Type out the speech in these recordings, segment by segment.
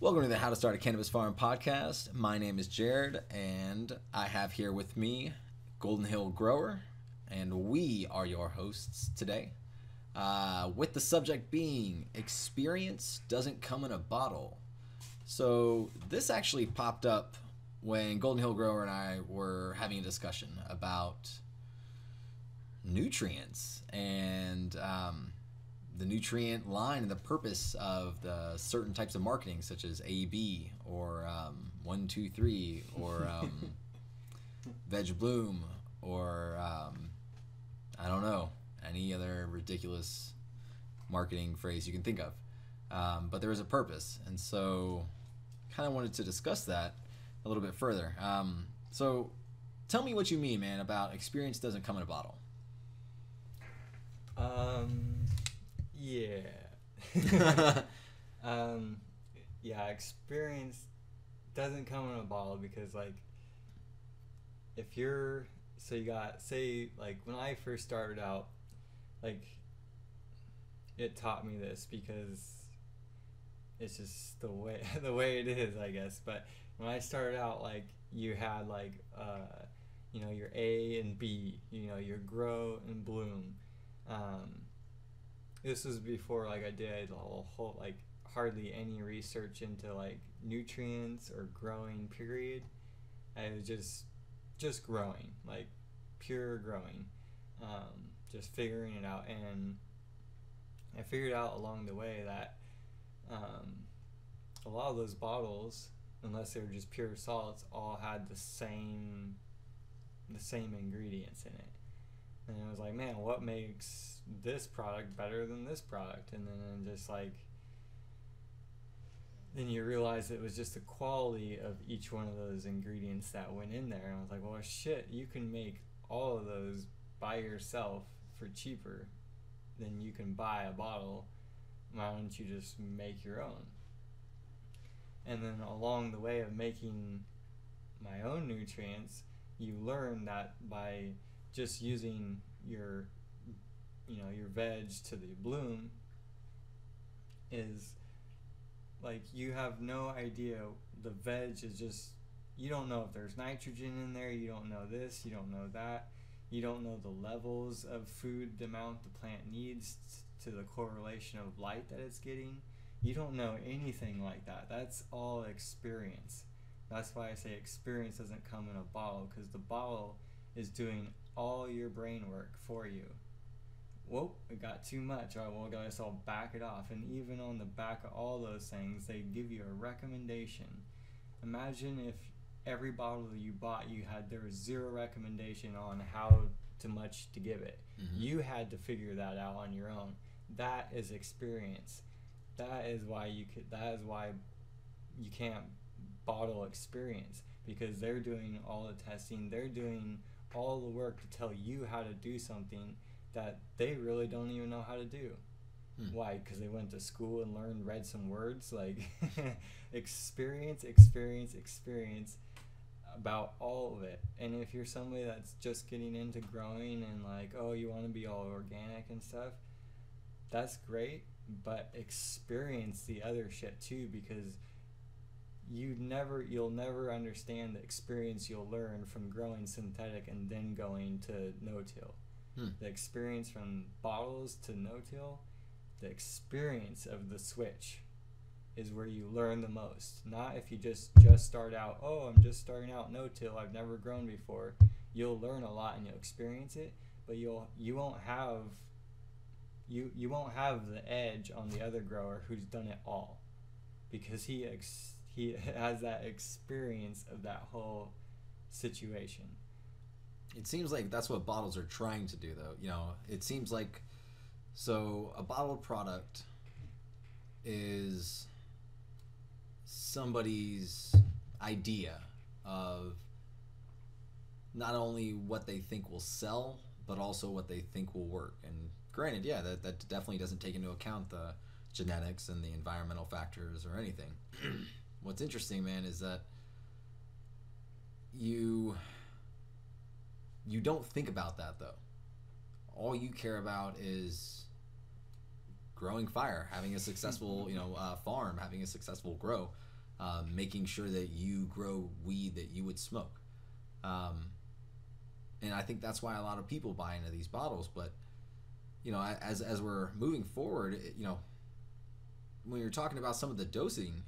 Welcome to the How to Start a Cannabis Farm podcast. My name is Jared, and I have here with me Golden Hill Grower, and we are your hosts today. With the subject being experience doesn't come in a bottle. So this actually popped up when Golden Hill Grower and I were having a discussion about nutrients and the nutrient line and the purpose of the certain types of marketing, such as AB or 123 or Veg Bloom or I don't know, any other ridiculous marketing phrase you can think of. But there is a purpose, and so kind of wanted to discuss that a little bit further. So tell me what you mean, man, about experience doesn't come in a bottle. Yeah, experience doesn't come in a bottle because, like, if you're, so you got, say, like, when I first started out, like, it taught me this because it's just the way it is, I guess. But when I started out, like, you had, like, your A and B, your grow and bloom. This was before, like, I did a whole like hardly any research into, like, nutrients or growing, period. I was just growing, like, pure growing, just figuring it out. And I figured out along the way that a lot of those bottles, unless they were just pure salts, all had the same ingredients in it. And I was like, man, what makes this product better than this product? And then just like, then you realize it was just the quality of each one of those ingredients that went in there. And I was like, well, shit, you can make all of those by yourself for cheaper than you can buy a bottle. Why don't you just make your own? And then along the way of making my own nutrients, you learn that by just using your veg to the bloom is like, you have no idea. The veg is just, you don't know if there's nitrogen in there, you don't know this, you don't know that, you don't know the levels of food, the amount the plant needs to the correlation of light that it's getting. You don't know anything like that. That's all experience. That's why I say experience doesn't come in a bottle, because the bottle is doing all your brain work for you. Whoa, it got too much. All right, well, guys, I'll back it off. And even on the back of all those things, they give you a recommendation. Imagine if every bottle that you bought, there was zero recommendation on how much to give it. Mm-hmm. You had to figure that out on your own. That is experience. That is why you can't bottle experience, because they're doing all the testing. They're doing all the work to tell you how to do something that they really don't even know how to do. Why? Because they went to school and read some words. Like, experience about all of it. And if you're somebody that's just getting into growing and, like, oh, you want to be all organic and stuff, that's great, but experience the other shit too, because you'll never understand the experience you'll learn from growing synthetic and then going to no-till. The experience from bottles to no-till, the experience of the switch is where you learn the most. Not if you just start out, oh, I'm just starting out no-till, I've never grown before. You'll learn a lot and you'll experience it, but you won't have the edge on the other grower who's done it all, because he has that experience of that whole situation. It seems like that's what bottles are trying to do, though. It seems like, so a bottled product is somebody's idea of not only what they think will sell, but also what they think will work. And granted, yeah, that definitely doesn't take into account the genetics and the environmental factors or anything. What's interesting, man, is that you don't think about that, though. All you care about is growing fire, having a successful, farm, having a successful grow. making sure that you grow weed that you would smoke. And I think that's why a lot of people buy into these bottles. But, as we're moving forward, when you're talking about some of the dosing,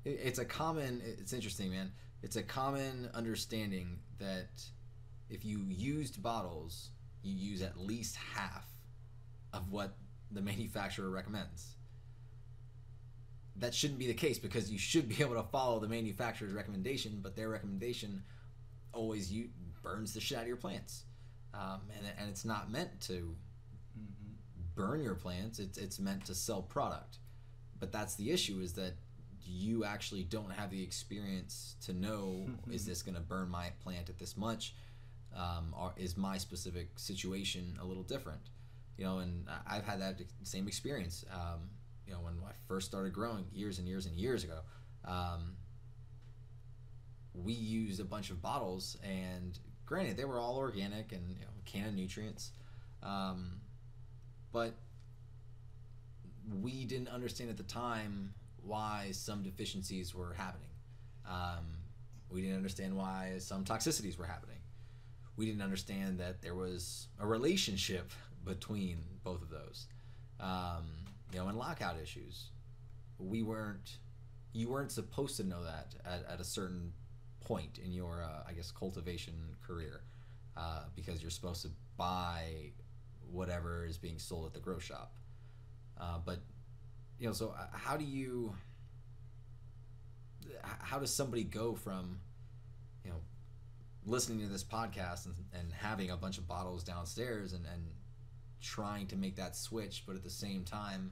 it's interesting, man. It's a common understanding that if you used bottles, you use at least half of what the manufacturer recommends. That shouldn't be the case, because you should be able to follow the manufacturer's recommendation, but their recommendation always burns the shit out of your plants. And it's not meant to burn your plants. It's meant to sell product. But that's the issue, is that you actually don't have the experience to know, is this going to burn my plant at this much? Or is my specific situation a little different? And I've had that same experience. When I first started growing years and years and years ago, we used a bunch of bottles, and granted, they were all organic and a can of nutrients, but we didn't understand at the time why some deficiencies were happening. We didn't understand why some toxicities were happening. We didn't understand that there was a relationship between both of those. And lockout issues. You weren't supposed to know that at a certain point in your, cultivation career, because you're supposed to buy whatever is being sold at the grow shop. But so how does somebody go from, listening to this podcast and having a bunch of bottles downstairs and trying to make that switch, but at the same time,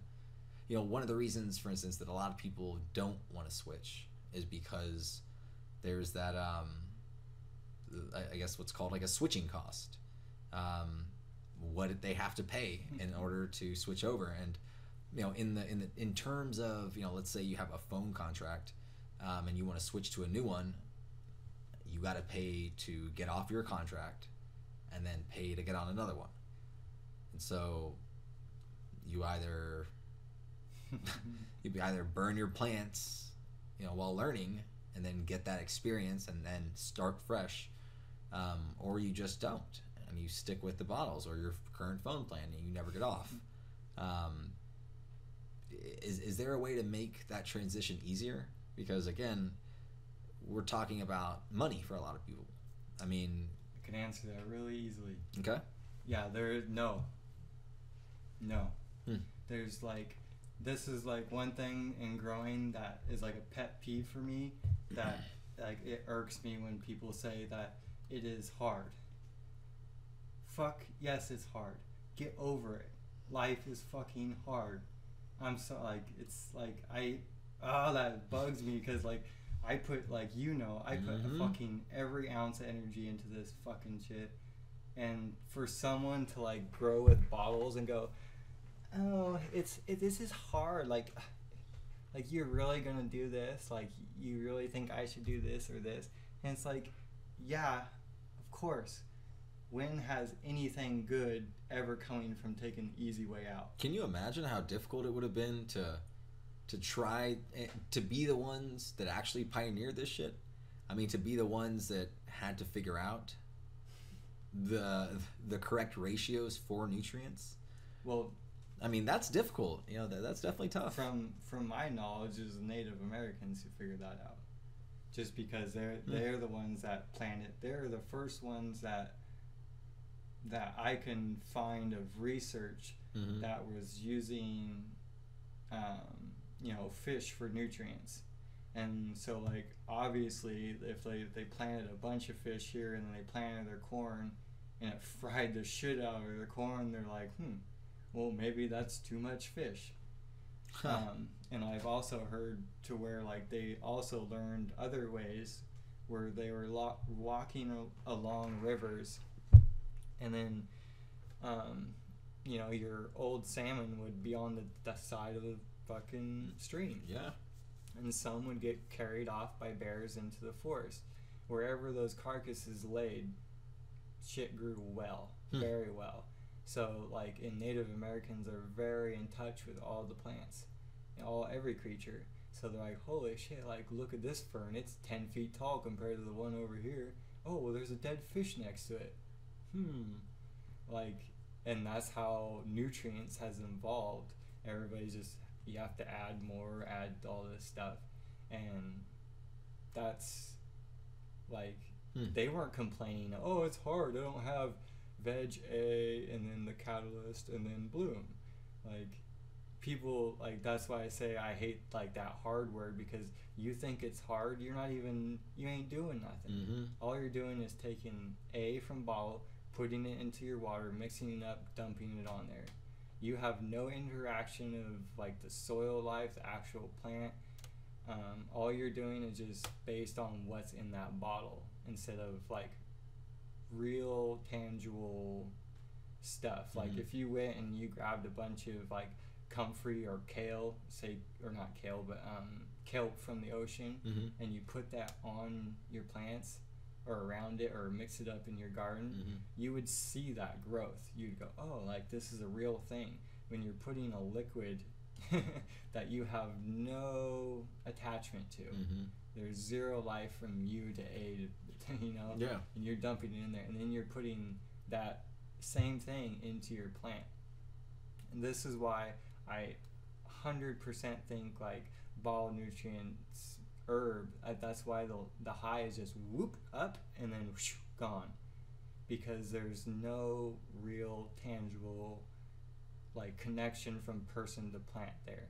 one of the reasons, for instance, that a lot of people don't want to switch is because there's that, what's called like a switching cost. What they have to pay in order to switch over. And, in terms of, let's say you have a phone contract, and you want to switch to a new one, you got to pay to get off your contract and then pay to get on another one. And so you either burn your plants, while learning, and then get that experience and then start fresh, or you just don't, and you stick with the bottles or your current phone plan and you never get off. Is there a way to make that transition easier? Because again, we're talking about money for a lot of people. I mean, I can answer that really easily. Okay. Yeah, no. There's this is one thing in growing that is a pet peeve for me, that it irks me when people say that it is hard. Fuck yes, it's hard. Get over it. Life is fucking hard. I'm so that bugs me, because I put I put fucking every ounce of energy into this fucking shit, and for someone to grow with bottles and go, oh, this is hard, you're really gonna do this, you really think I should do this or this? And it's yeah, of course. When has anything good ever coming from taking the easy way out? Can you imagine how difficult it would have been to try to be the ones that actually pioneered this shit? I mean, to be the ones that had to figure out the correct ratios for nutrients. Well, I mean, that's difficult. That's definitely tough. From my knowledge, is the Native Americans who figured that out. Just because they're the ones that planned it. They're the first ones that I can find of research that was using fish for nutrients. And so obviously if they planted a bunch of fish here and then they planted their corn and it fried the shit out of their corn, they're well, maybe that's too much fish. And I've also heard to where they also learned other ways where they were walking along rivers, and then your old salmon would be on the side of the fucking stream. Yeah. And some would get carried off by bears into the forest. Wherever those carcasses laid, shit grew well, very well. So in Native Americans are very in touch with all the plants, every creature. So they're like, holy shit, like, look at this fern. It's 10 feet tall compared to the one over here. Oh, well, there's a dead fish next to it. Like, and that's how nutrients has evolved. Everybody's just, you have to add more, add all this stuff. And that's, like, they weren't complaining, oh, it's hard, I don't have veg A, and then the catalyst, and then bloom. Like, people, like, that's why I say I hate, like, that hard word, because you think it's hard, you ain't doing nothing. All you're doing is taking A from bottle, putting it into your water, mixing it up, dumping it on there. You have no interaction of, like, the soil life, the actual plant. All you're doing is just based on what's in that bottle, instead of, like, real tangible stuff. Like, if you went and you grabbed a bunch of, like, comfrey or kale, or not kale, but kelp from the ocean, and you put that on your plants or around it, or mix it up in your garden, you would see that growth. You'd go, oh, like, this is a real thing. When you're putting a liquid that you have no attachment to, there's zero life from you to A to, you know, and you're dumping it in there, and then you're putting that same thing into your plant. And this is why I 100% think, like, bottled nutrients, herb, that's why the high is just whoop up and then whoosh, gone, because there's no real tangible, like, connection from person to plant there.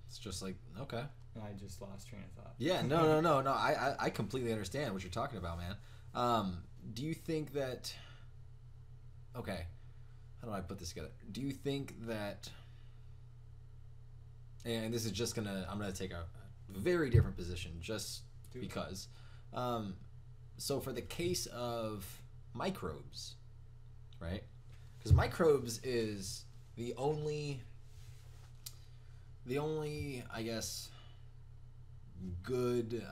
It's just like, okay. And I just lost train of thought. Yeah, no. I completely understand what you're talking about, man. Do you think that, okay, how do I put this together? Do you think that, and this is just I'm gonna take a very different position just because. So for the case of microbes, right? Because microbes is the only, I guess, good,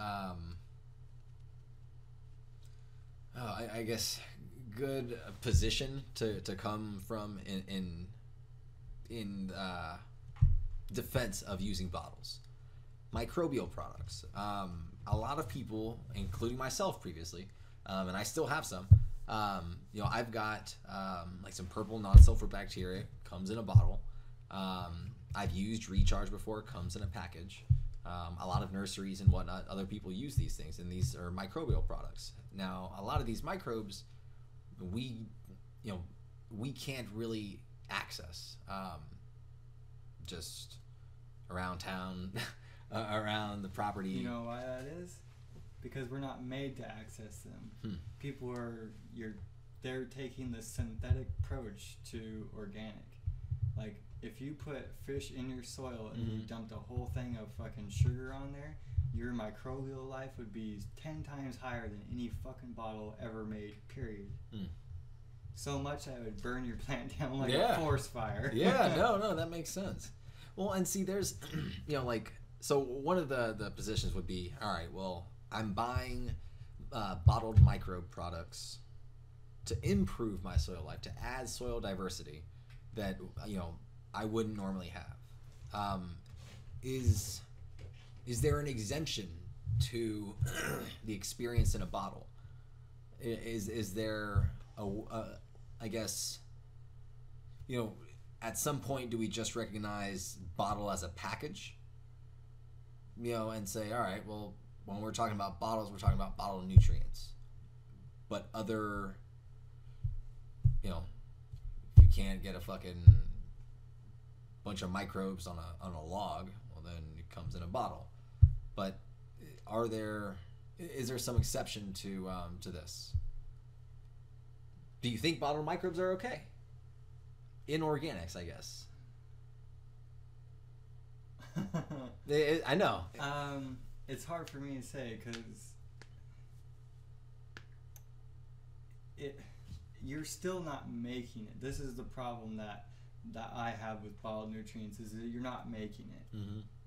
I guess, good position to come from in defense of using bottles. Microbial products. A lot of people, including myself previously, and I still have some, you know, I've got like some purple non-sulfur bacteria, comes in a bottle. I've used Recharge before, comes in a package. A lot of nurseries and whatnot, other people use these things, and these are microbial products. Now, a lot of these microbes, we can't really access just around town, around the property. You know why that is? Because we're not made to access them. People they're taking the synthetic approach to organic. Like, if you put fish in your soil and you dumped a whole thing of fucking sugar on there, your microbial life would be 10 times higher than any fucking bottle ever made, period. So much that it would burn your plant down like a forest fire. No, that makes sense. Well, and see, there's, you know, like, so one of the positions would be, all right, well, I'm buying bottled microbe products to improve my soil life, to add soil diversity that, you know, I wouldn't normally have. Is there an exemption to the experience in a bottle? Is there I guess, you know, at some point do we just recognize bottle as a package, you know, and say, all right, well, when we're talking about bottles, we're talking about bottled nutrients, but other, you know, if you can't get a fucking bunch of microbes on a log, well, then it comes in a bottle. But is there some exception to this? Do you think bottled microbes are okay in organics, I guess? I know. It's hard for me to say, because you're still not making it. This is the problem that I have with bottled nutrients, is that you're not making it.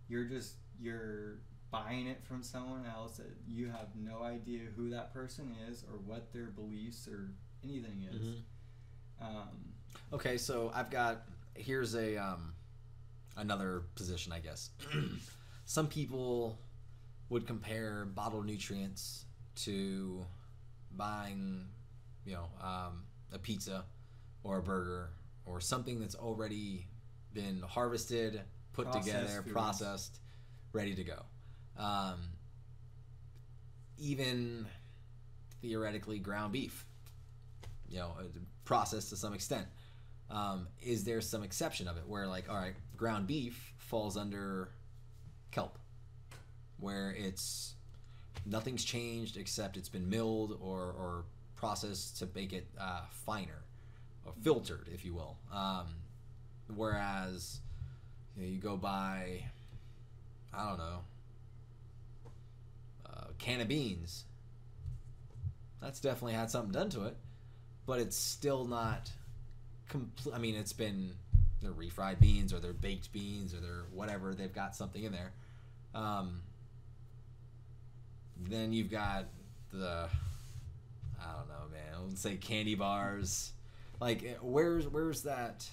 You're buying it from someone else that you have no idea who that person is or what their beliefs or anything is. Okay, so here's a another position, I guess. Some people would compare bottled nutrients to buying, a pizza or a burger or something that's already been harvested, put together, processed, ready to go. Even theoretically ground beef, processed to some extent. Is there some exception of it where, like, all right, ground beef falls under kelp, where it's nothing's changed except it's been milled or processed to make it finer or filtered, if you will. Whereas you go buy, I don't know, a can of beans. That's definitely had something done to it, but it's still not complete. I mean, it's been they're refried beans or they're baked beans or they're whatever. They've got something in there. Then you've got the, I don't know, man. Let's say candy bars. Like, where's that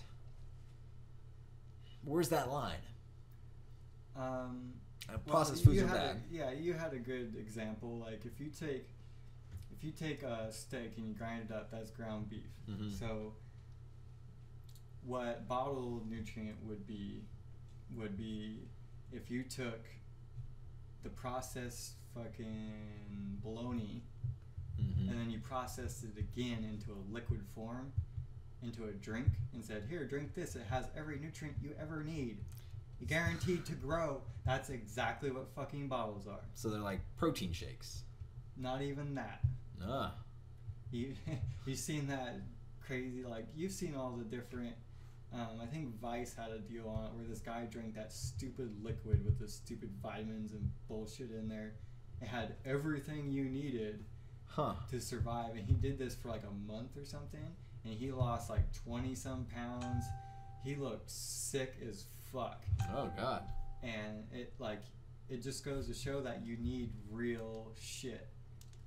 line? Processed foods are bad. You had a good example. Like, if you take a steak and you grind it up, that's ground beef. Mm-hmm. So what bottled nutrient would be if you took the processed fucking bologna, mm-hmm. and then you processed it again into a liquid form, into a drink, and said, here, drink this. It has every nutrient you ever need. You're guaranteed to grow. That's exactly what fucking bottles are. So they're like protein shakes. Not even that. You've seen that crazy, like, you've seen all the different, I think Vice had a deal on it where this guy drank that stupid liquid with the stupid vitamins and bullshit in there. It had everything you needed to survive, and he did this for like a month or something, and he lost like 20-some pounds. He looked sick as fuck. Oh, God. And it just goes to show that you need real shit.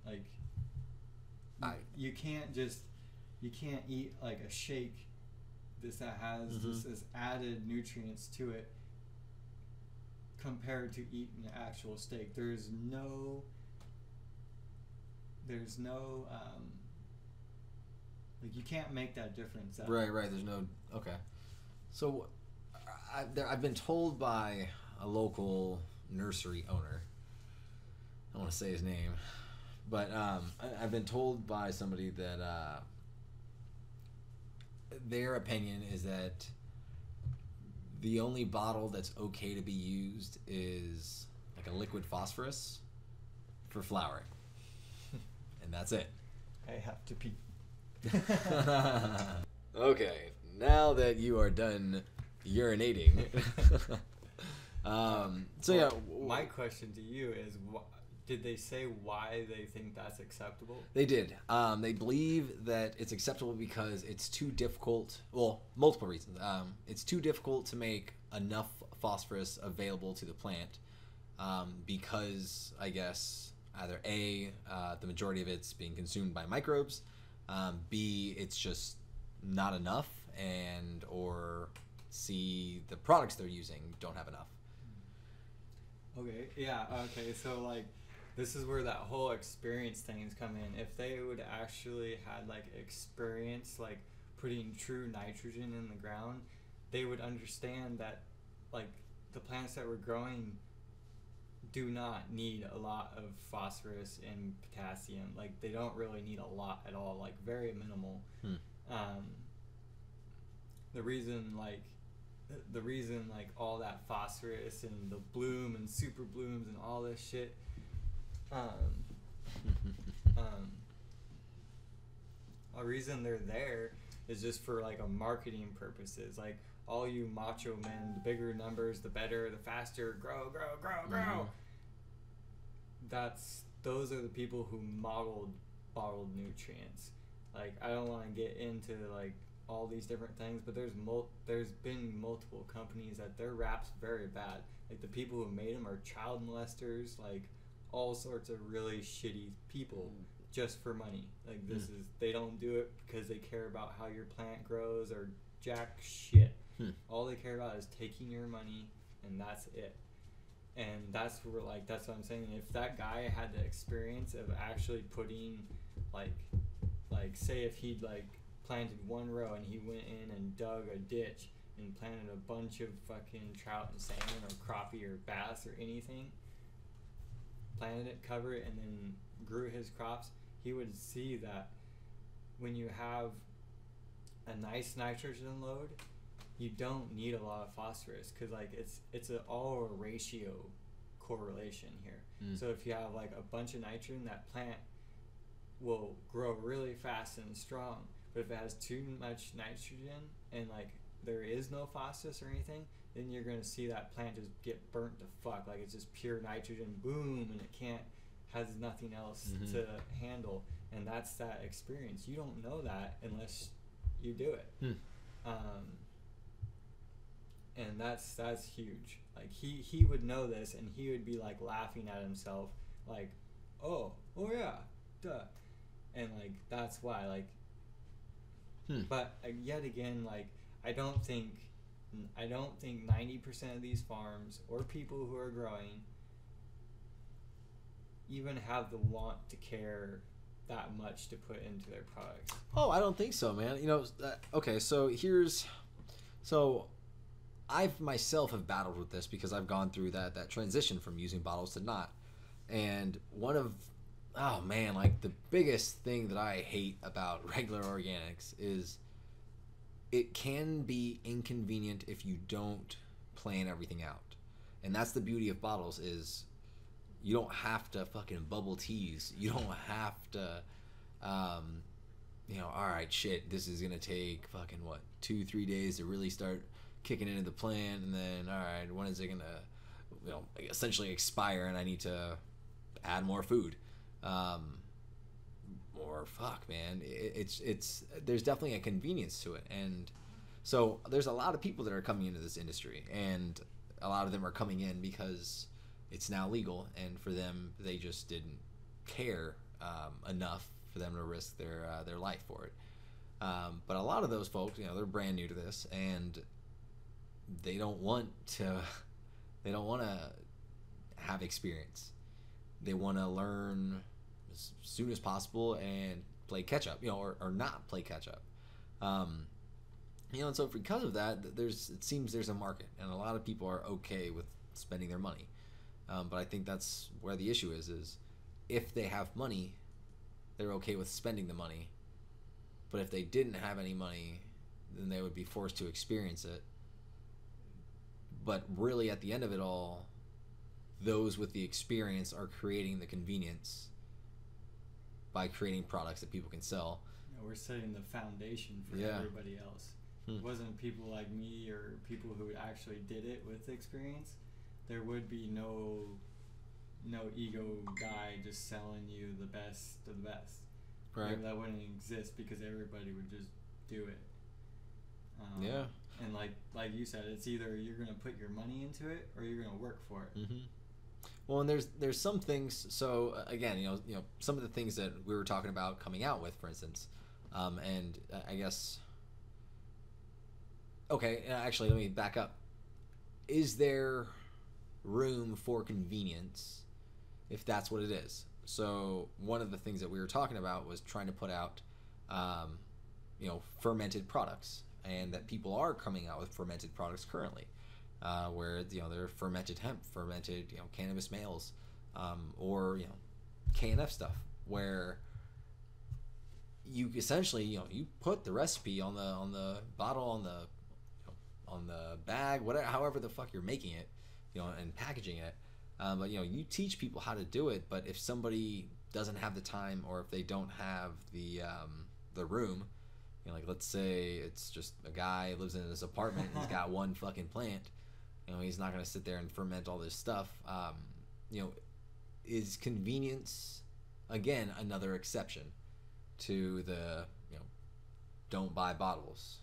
Like, you can't eat like a shake that has mm-hmm. this added nutrients to it compared to eating an actual steak. There's no like, you can't make that difference. Right. There's no, okay. So I've been told by a local nursery owner, I don't want to say his name, but I've been told by somebody that their opinion is that the only bottle that's okay to be used is like a liquid phosphorus for flowering. And that's it. I have to pee. Okay, now that you are done urinating. My question to you is, did they say why they think that's acceptable? They did. They believe that it's acceptable because it's too difficult. Well, multiple reasons. It's too difficult to make enough phosphorus available to the plant because, I guess, either A, the majority of it's being consumed by microbes, B, it's just not enough, and or C, the products they're using don't have enough. Okay, yeah, okay, so like, this is where that whole experience things come in. If they would actually had like experience like putting true nitrogen in the ground, they would understand that like the plants that we're growing do not need a lot of phosphorus and potassium. Like, they don't really need a lot at all, like very minimal. The reason all that phosphorus and the bloom and super blooms and all this shit, a reason they're there is just for like a marketing purposes. Like, all you macho men, the bigger numbers, the better, the faster, grow. Those are the people who modeled bottled nutrients. Like, I don't want to get into like all these different things, but there's been multiple companies that their rap's very bad. Like, the people who made them are child molesters, like all sorts of really shitty people just for money. Like, they don't do it because they care about how your plant grows or jack shit. All they care about is taking your money, and that's it. And that's where, like, that's what I'm saying. If that guy had the experience of actually putting, like say if he'd like planted one row and he went in and dug a ditch and planted a bunch of fucking trout and salmon or crappie or bass or anything, planted it, covered it, and then grew his crops, he would see that when you have a nice nitrogen load, you don't need a lot of phosphorus, because like it's all a ratio correlation here. So if you have like a bunch of nitrogen, that plant will grow really fast and strong. But if it has too much nitrogen and like there is no phosphorus or anything, then you're gonna see that plant just get burnt to fuck. Like it's just pure nitrogen, boom, and it has nothing else to handle. And that's that experience. You don't know that unless you do it. And that's huge. Like he would know this, and he would be like laughing at himself, like, oh yeah, duh. And like that's why, like, but yet again, like I don't think 90% of these farms or people who are growing even have the want to care that much to put into their products. Oh, I don't think so, man. You know, okay, so I myself have battled with this because I've gone through that transition from using bottles to not. And like the biggest thing that I hate about regular organics is it can be inconvenient if you don't plan everything out. And that's the beauty of bottles, is you don't have to fucking bubble tease. You don't have to, all right, shit, this is going to take fucking, 2-3 days to really start kicking into the plant. And then, all right, when is it going to, essentially expire and I need to add more food? Or fuck, man, it's there's definitely a convenience to it. And so there's a lot of people that are coming into this industry, and a lot of them are coming in because it's now legal, and for them, they just didn't care enough for them to risk their life for it. But a lot of those folks, they're brand new to this, and they don't want to have experience. They want to learn as soon as possible and play catch up, or not play catch up. And so because of that, it seems there's a market, and a lot of people are okay with spending their money. But I think that's where the issue is if they have money, they're okay with spending the money. But if they didn't have any money, then they would be forced to experience it. But really, at the end of it all, those with the experience are creating the convenience by creating products that people can sell. We're setting the foundation for everybody else. It wasn't people like me or people who actually did it with experience. There would be no ego guy just selling you the best of the best. Right. That wouldn't exist because everybody would just do it. And like you said, it's either you're going to put your money into it or you're going to work for it. Well, and there's some things. So again, some of the things that we were talking about coming out with, for instance, and I guess. Okay, actually, let me back up. Is there room for convenience if that's what it is? So one of the things that we were talking about was trying to put out, fermented products, and that people are coming out with fermented products currently, where they're fermented hemp, fermented cannabis males, or KNF stuff, where you essentially you put the recipe on the bottle, on the bag, whatever, however the fuck you're making it, and packaging it. But you teach people how to do it. But if somebody doesn't have the time, or if they don't have the room, like let's say it's just a guy lives in his apartment, and he's got one fucking plant, he's not gonna sit there and ferment all this stuff. Is convenience again another exception to the don't buy bottles?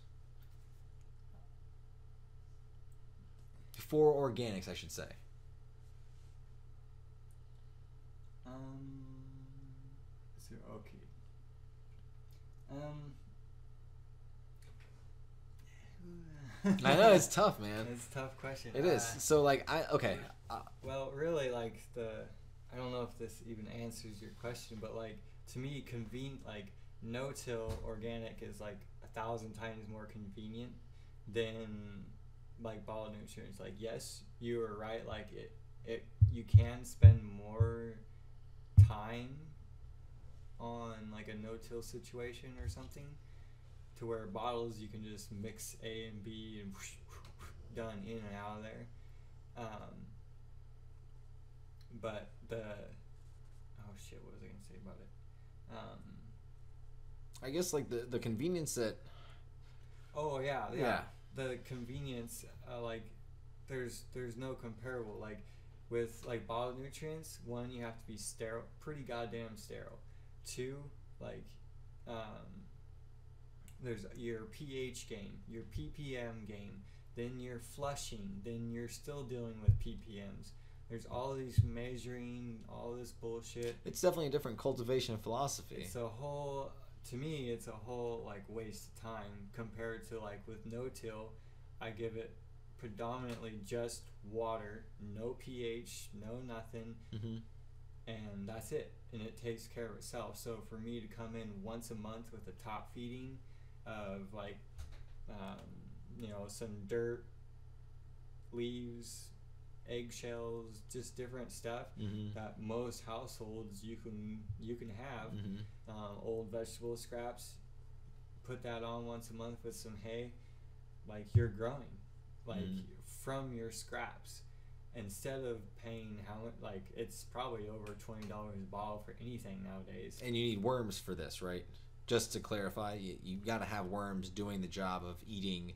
For organics, I should say. Okay. I know it's tough, man. It's a tough question. It is. So like Well, really, like I don't know if this even answers your question, but like to me, like no-till organic is like 1,000 times more convenient than like bottled nutrients. Like yes, you are right. Like you can spend more time on like a no-till situation or something, to where bottles you can just mix A and B and whoosh, whoosh, whoosh, done in and out of there. But what was I gonna say about it? I guess like the convenience that. Oh yeah. The convenience, like there's no comparable. Like with like bottled nutrients, one, you have to be sterile, pretty goddamn sterile. Two, like there's your pH game, your ppm game, then you're flushing, then you're still dealing with ppms. There's all these measuring, all this bullshit. It's definitely a different cultivation philosophy. It's a whole, to me, it's a whole like waste of time compared to like with no-till. I give it predominantly just water, no pH, no nothing, and that's it. And it takes care of itself. So for me to come in once a month with a top feeding of like, some dirt, leaves, eggshells, just different stuff that most households you can have, old vegetable scraps, put that on once a month with some hay, like you're growing like from your scraps, instead of paying how much, like it's probably over $20 a bottle for anything nowadays. And you need worms for this, right? Just to clarify, you got to have worms doing the job of eating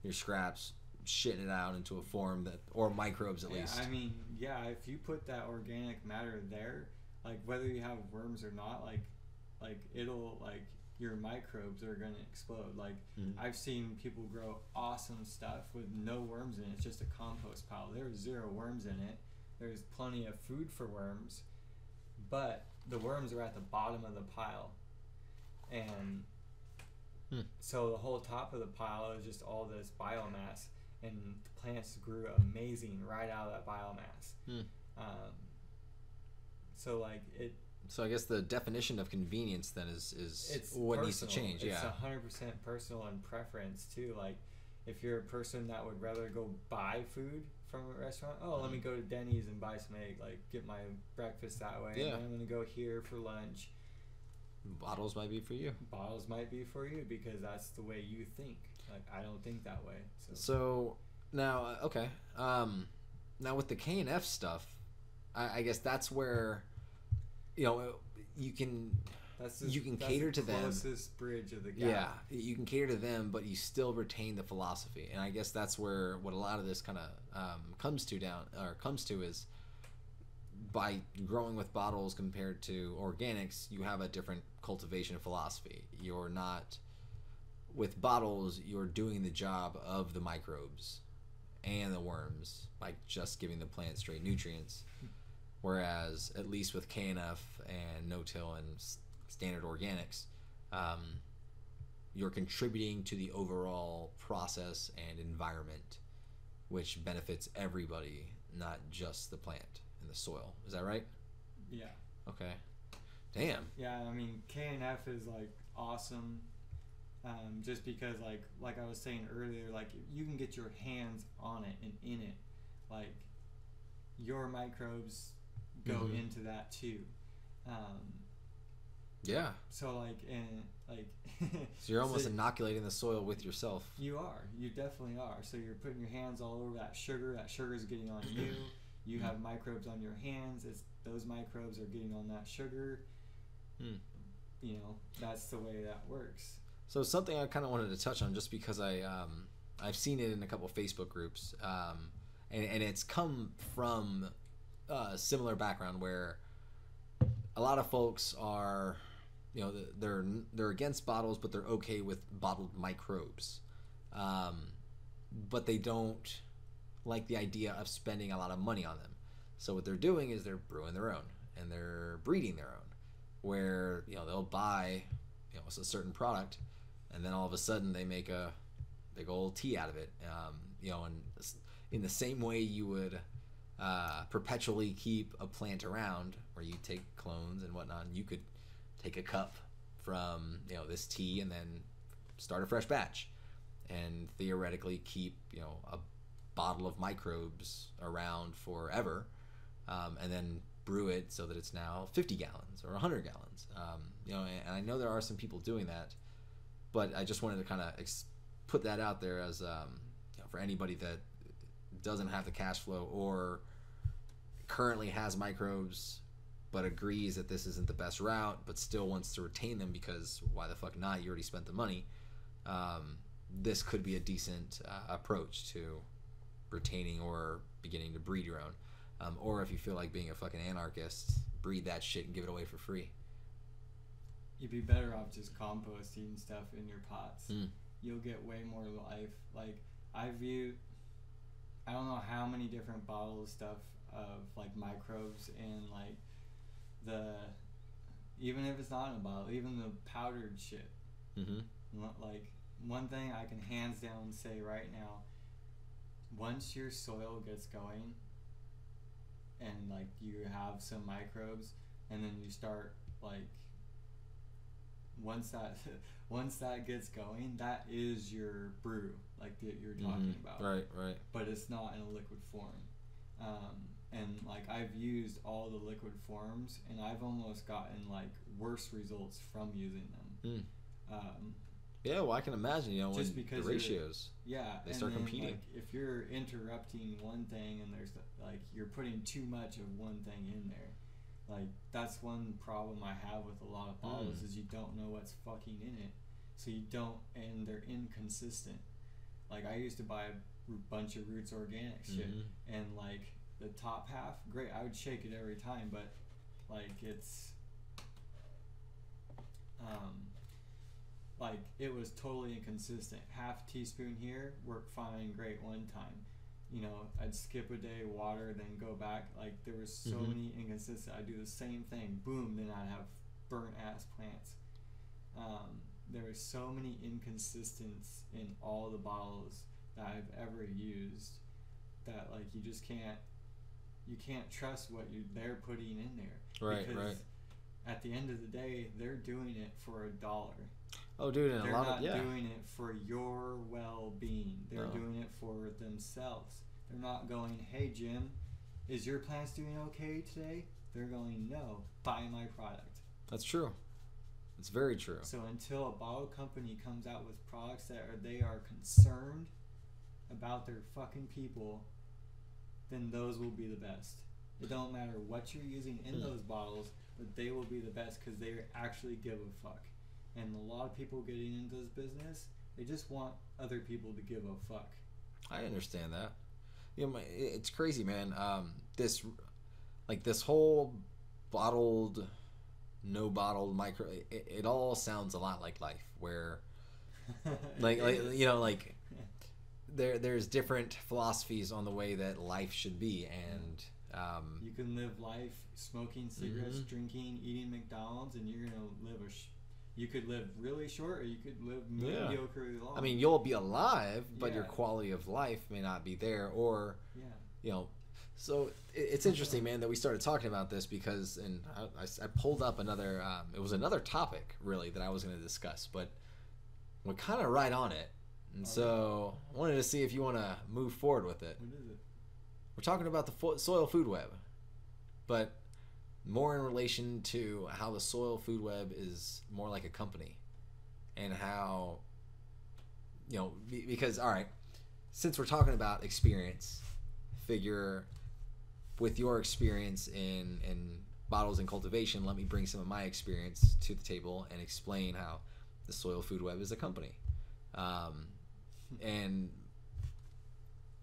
your scraps, shitting it out into a form that, or microbes at least. I mean, yeah, if you put that organic matter there, like whether you have worms or not, like it'll, like your microbes are gonna explode. Like I've seen people grow awesome stuff with no worms in it. It's just a compost pile. There's 0 worms in it. There's plenty of food for worms, but the worms are at the bottom of the pile, and so the whole top of the pile is just all this biomass, and the plants grew amazing right out of that biomass. So like it. So I guess the definition of convenience then is what personal. Needs to change. It's 100% personal and preference too. Like if you're a person that would rather go buy food from a restaurant, let me go to Denny's and buy some egg, like get my breakfast that way. And then I'm gonna go here for lunch. Bottles might be for you. Bottles might be for you because that's the way you think. Like I don't think that way. So now, okay. Now with the K&F stuff, I guess that's where, you can cater to them. That's the closest bridge of the gap. Yeah, you can cater to them, but you still retain the philosophy. And I guess that's where what a lot of this kind of comes to is by growing with bottles compared to organics, you have a different cultivation philosophy. You're not, with bottles, you're doing the job of the microbes and the worms by just giving the plant straight nutrients. Whereas, at least with K&F and no-till and standard organics, you're contributing to the overall process and environment, which benefits everybody, not just the plant and the soil. Is that right? Yeah. Okay. Damn. Yeah, I mean, K&F is like awesome, just because like I was saying earlier, like you can get your hands on it and in it, like your microbes go into that too. Yeah. So so you're almost inoculating the soil with yourself. You definitely are. So you're putting your hands all over that sugar's getting on you. You have microbes on your hands. Those microbes are getting on that sugar. That's the way that works. So something I kind of wanted to touch on, just because I've seen it in a couple of Facebook groups, and it's come from a similar background where a lot of folks are, they're against bottles, but they're okay with bottled microbes, but they don't like the idea of spending a lot of money on them. So what they're doing is they're brewing their own and they're breeding their own, where they'll buy a certain product, and then all of a sudden they make a big old tea out of it. You know, and in the same way you would perpetually keep a plant around, where you take clones and whatnot, and you could take a cup from, you know, this tea and then start a fresh batch, and theoretically keep, you know, a bottle of microbes around forever, and then brew it so that it's now 50 gallons or 100 gallons. You know, and I know there are some people doing that, but I just wanted to kind of put that out there as, you know, for anybody that doesn't have the cash flow or currently has microbes but agrees that this isn't the best route but still wants to retain them, because why the fuck not? You already spent the money. This could be a decent approach to retaining or beginning to breed your own. Or if you feel like being a fucking anarchist, breed that shit and give it away for free. You'd be better off just composting stuff in your pots. You'll get way more life. Like, I don't know how many different bottles stuff of like microbes and like even if it's not in a bottle, even the powdered shit. Like, one thing I can hands down say right now, once your soil gets going and like you have some microbes, and then you start like, once that gets going, that is your brew, like that you're talking about. Right. But it's not in a liquid form. And like, I've used all the liquid forms, and I've almost gotten like worse results from using them. Yeah, well, I can imagine, you know, just when because the ratios, they start competing. Like, if you're interrupting one thing and there's like, you're putting too much of one thing in there, like, that's one problem I have with a lot of bottles is you don't know what's fucking in it, so you don't, and they're inconsistent. Like, I used to buy a bunch of Roots Organic shit, and like the top half, great, I would shake it every time, but like, it's like, it was totally inconsistent. Half teaspoon here worked fine, great one time. You know, I'd skip a day, water, then go back. Like, there was so many inconsistent. I'd do the same thing, boom, then I'd have burnt ass plants. There was so many inconsistencies in all the bottles that I've ever used that, like, you just can't trust what they're putting in there. Right. At the end of the day, they're doing it for $1. Oh, dude, and they're a lot not of doing it for your well-being. They're doing it for themselves. They're not going, hey, Jim, is your plants doing okay today? They're going, no, buy my product. That's true. It's very true. So until a bottle company comes out with products that they are concerned about their fucking people, then those will be the best. It don't matter what you're using in those bottles, but they will be the best because they actually give a fuck. And a lot of people getting into this business, they just want other people to give a fuck. I understand that. You know, it's crazy, man. This whole bottled, no bottled micro, it all sounds a lot like life. Where, you know, like there's different philosophies on the way that life should be, and you can live life smoking cigarettes, drinking, eating McDonald's, and you're gonna live you could live really short, or you could live mediocrely long. I mean, you'll be alive, but your quality of life may not be there, or you know. So it's interesting, man, that we started talking about this, because, and I pulled up another. It was another topic really that I was going to discuss, but we're kind of right on it, and so I wanted to see if you want to move forward with it. What is it? We're talking about the soil food web, but more in relation to how the soil food web is more like a company, and how, you know, because, all right, since we're talking about experience, figure with your experience in bottles and cultivation, let me bring some of my experience to the table and explain how the soil food web is a company, and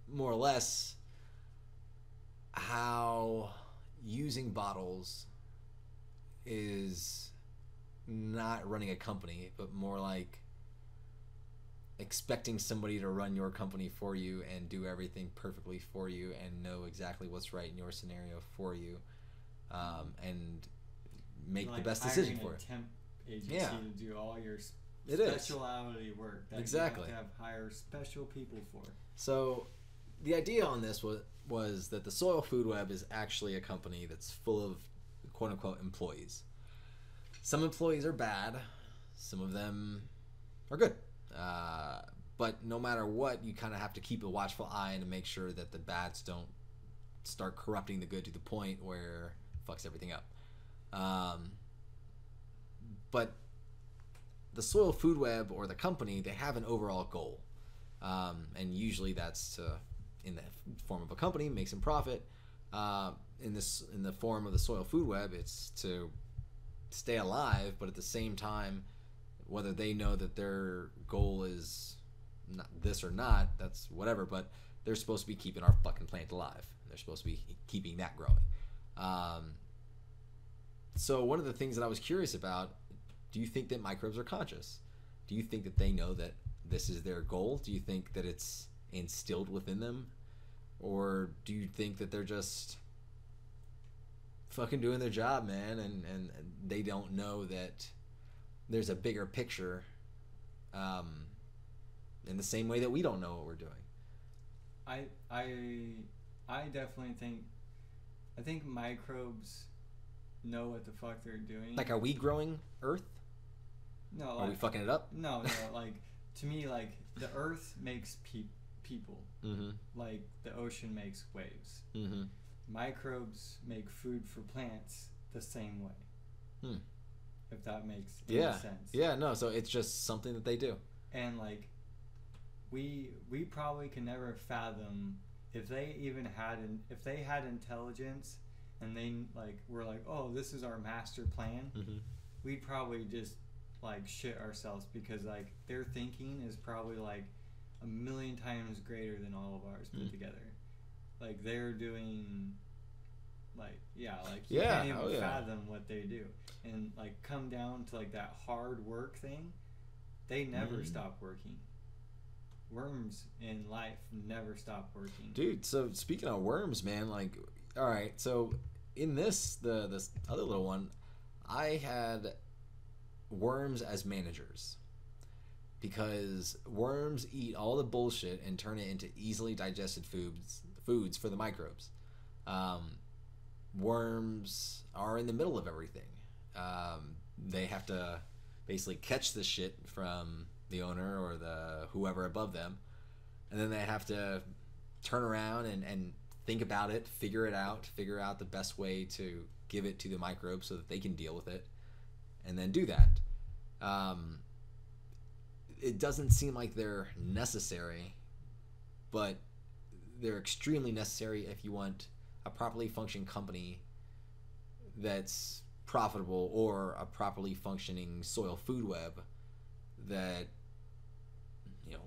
more or less how using bottles is not running a company, but more like expecting somebody to run your company for you and do everything perfectly for you and know exactly what's right in your scenario for you, and make the best decision for it. Temp agency to do all your It is. specialty work that Exactly. you have to hire special people for. So the idea on this was that the Soil Food Web is actually a company that's full of quote-unquote employees. Some employees are bad. Some of them are good. But no matter what, you kind of have to keep a watchful eye and to make sure that the bads don't start corrupting the good to the point where it fucks everything up. But the Soil Food Web or the company, they have an overall goal. And usually that's to, in the form of a company, make some profit. In the form of the Soil Food Web, it's to stay alive, but at the same time, whether they know that their goal is not this or not, that's whatever, but they're supposed to be keeping our fucking plant alive. They're supposed to be keeping that growing. So one of the things that I was curious about, do you think that microbes are conscious? Do you think that they know that this is their goal? Do you think that it's instilled within them? Or do you think that they're just fucking doing their job, man, and they don't know that there's a bigger picture, in the same way that we don't know what we're doing? I definitely think microbes know what the fuck they're doing. Like, are we growing Earth? No. Are we fucking it up? No. Like, to me, like, the Earth makes people. Mm-hmm. Like, the ocean makes waves. Mm-hmm. Microbes make food for plants the same way. If that makes any sense. Yeah, no, so it's just something that they do. And, like, we probably can never fathom if they had intelligence and they, like, were like, oh, this is our master plan, we'd probably just, like, shit ourselves, because, like, their thinking is probably, like, 1,000,000 times greater than all of ours put together. Like, they're doing, like, you can't even fathom what they do. And, like, come down to, like, that hard work thing, they never stop working. Worms in life never stop working. Dude, so speaking of worms, man, like, all right, so in this other little one, I had worms as managers, because worms eat all the bullshit and turn it into easily digested foods for the microbes. Worms are in the middle of everything. They have to basically catch the shit from the owner or the whoever above them, and then they have to turn around and think about it, figure out the best way to give it to the microbes so that they can deal with it, and then do that. It doesn't seem like they're necessary, but they're extremely necessary if you want a properly functioning company that's profitable, or a properly functioning soil food web that, you know,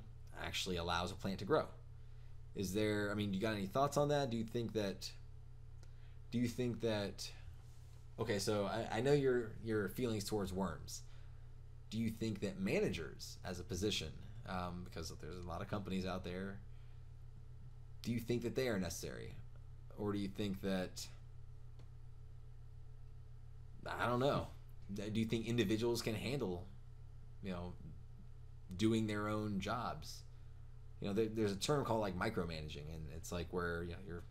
actually allows a plant to grow. Is there, I mean, you got any thoughts on that? Do you think that okay, so I know your feelings towards worms. Do you think that managers as a position, because there's a lot of companies out there, do you think that they are necessary? Or do you think that, I don't know, do you think individuals can handle, you know, doing their own jobs? You know, there's a term called, like, micromanaging, and it's like where, you know, you're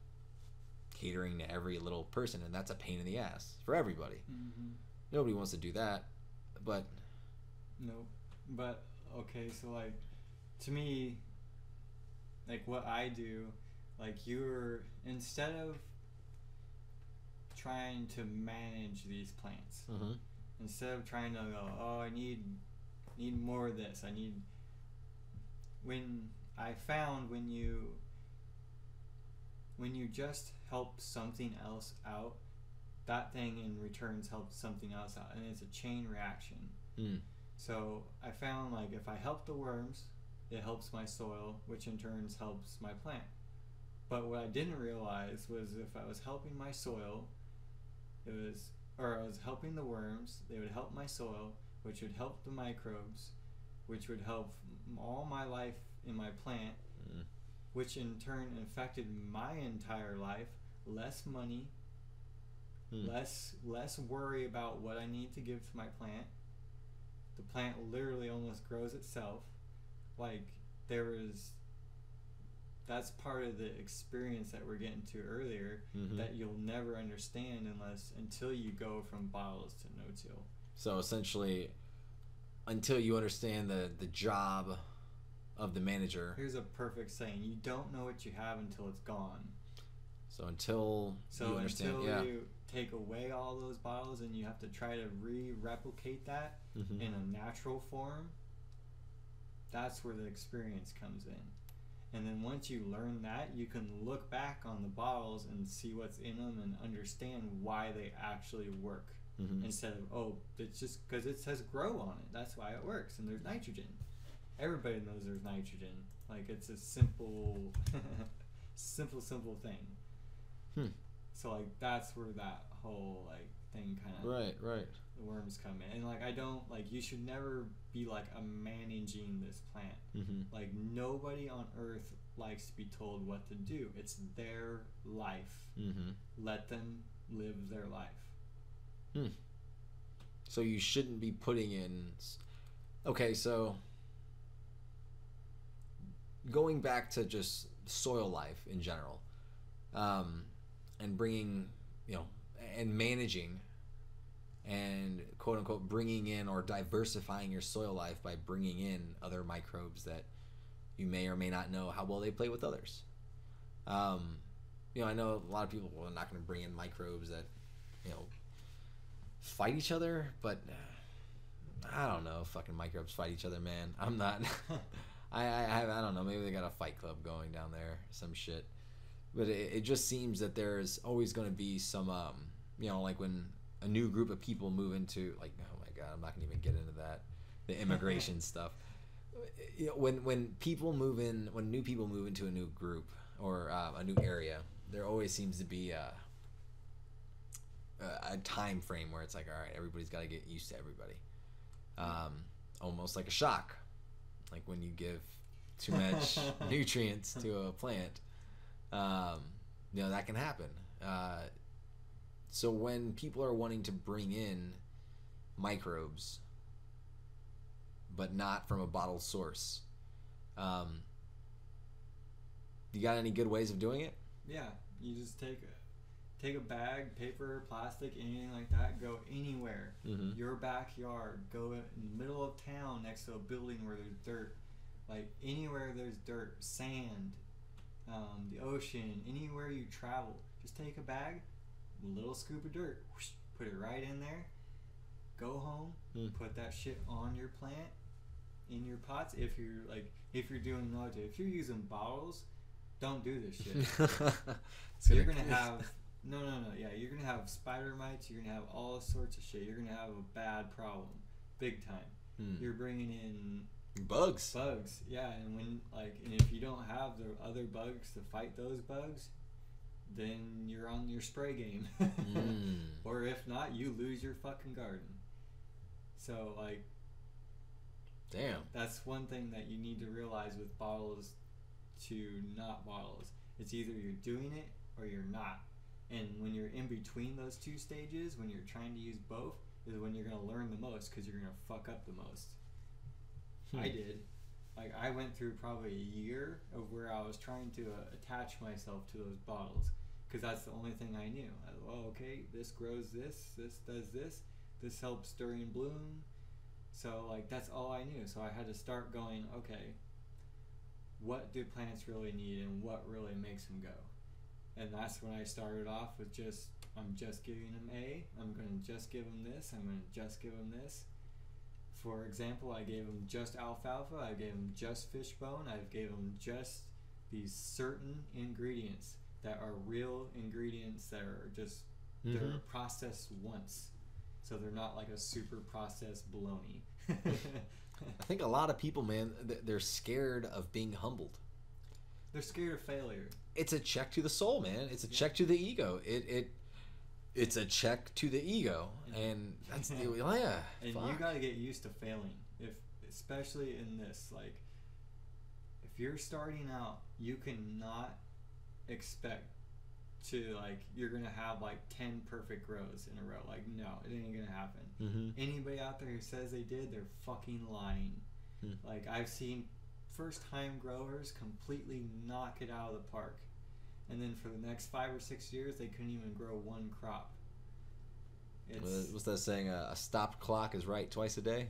catering to every little person, and that's a pain in the ass for everybody. Nobody wants to do that, but no. But okay, so, like, to me, like, what I do, like, instead of trying to manage these plants, instead of trying to go, oh, I need more of this, when you just help something else out, that thing in returns helps something else out, and it's a chain reaction. So I found, like, if I help the worms, it helps my soil, which in turn helps my plant. But what I didn't realize was, if I was helping my soil, I was helping the worms, they would help my soil, which would help the microbes, which would help all my life in my plant, which in turn affected my entire life. Less money, less worry about what I need to give to my plant, The plant literally almost grows itself. Like, that's part of the experience that we're getting to earlier, that you'll never understand until you go from bottles to no-till. So essentially, until you understand the job of the manager. Here's a perfect saying: you don't know what you have until it's gone. So until you understand, until you take away all those bottles and you have to try to replicate that in a natural form, that's where the experience comes in. And then once you learn that, you can look back on the bottles and see what's in them and understand why they actually work. Instead of, oh, it's just because it says grow on it. That's why it works. And there's nitrogen. Everybody knows there's nitrogen. Like, it's a simple, simple thing. So, like, that's where that whole, like, thing kind of... Right. The worms come in. And, like, I don't... Like, you should never be, like, managing this plant. Like, nobody on Earth likes to be told what to do. It's their life. Let them live their life. So you shouldn't be putting in... Okay, so... Going back to just soil life in general, and bringing, and managing, and quote unquote bringing in or diversifying your soil life by bringing in other microbes that you may or may not know how well they play with others. I know a lot of people are not going to bring in microbes that, fight each other, but I don't know. Fucking microbes fight each other, man. I'm not. I don't know, maybe they got a fight club going down there, some shit. But it just seems that there's always going to be some, like when a new group of people move into, like, oh my God, I'm not going to even get into that, the immigration stuff. When new people move into a new group or a new area, there always seems to be a time frame where it's like, all right, everybody's got to get used to everybody. Almost like a shock. Like when you give too much nutrients to a plant, that can happen. So when people are wanting to bring in microbes, but not from a bottled source, you got any good ways of doing it? Yeah, you just take a bag, paper, plastic, anything like that, go anywhere. Your backyard, go in the middle of town next to a building where there's dirt. Like, anywhere there's dirt, sand, the ocean, anywhere you travel, just take a bag, a little scoop of dirt, whoosh, put it right in there, go home, put that shit on your plant, in your pots. If you're doing no, if you're using bottles, don't do this shit. So you're gonna have you're gonna have spider mites, you're gonna have all sorts of shit, you're gonna have a bad problem, big time. You're bringing in bugs, and if you don't have the other bugs to fight those bugs, then you're on your spray game. Or if not, you lose your fucking garden. So, like, damn, that's one thing that you need to realize with bottles to not bottles. It's either you're doing it or you're not. And when you're in between those two stages, when you're trying to use both, is when you're going to learn the most, because you're going to fuck up the most. I did. Like, I went through probably a year of where I was trying to attach myself to those bottles, because that's the only thing I knew. Okay, this grows this does this helps during bloom. So, like, that's all I knew. So I had to start going, okay, what do plants really need and what really makes them go? And that's when I started off with I'm just giving them I'm going to just give them this, I'm going to just give them this. For example, I gave them just alfalfa, I gave them just fishbone, I gave them just these certain ingredients that are real ingredients that are just, they're processed once. So they're not like a super processed bologna. I think a lot of people, man, they're scared of being humbled. They're scared of failure. It's a check to the soul, man. It's a check to the ego. It's a check to the ego, and that's the And fuck. You got to get used to failing, especially in this. Like, if you're starting out, you cannot expect to like you're gonna have like 10 perfect grows in a row. Like, no, it ain't gonna happen. Anybody out there who says they did, they're fucking lying. Like, I've seen first time growers completely knock it out of the park, and then for the next 5 or 6 years they couldn't even grow one crop. What's that saying? A stopped clock is right twice a day.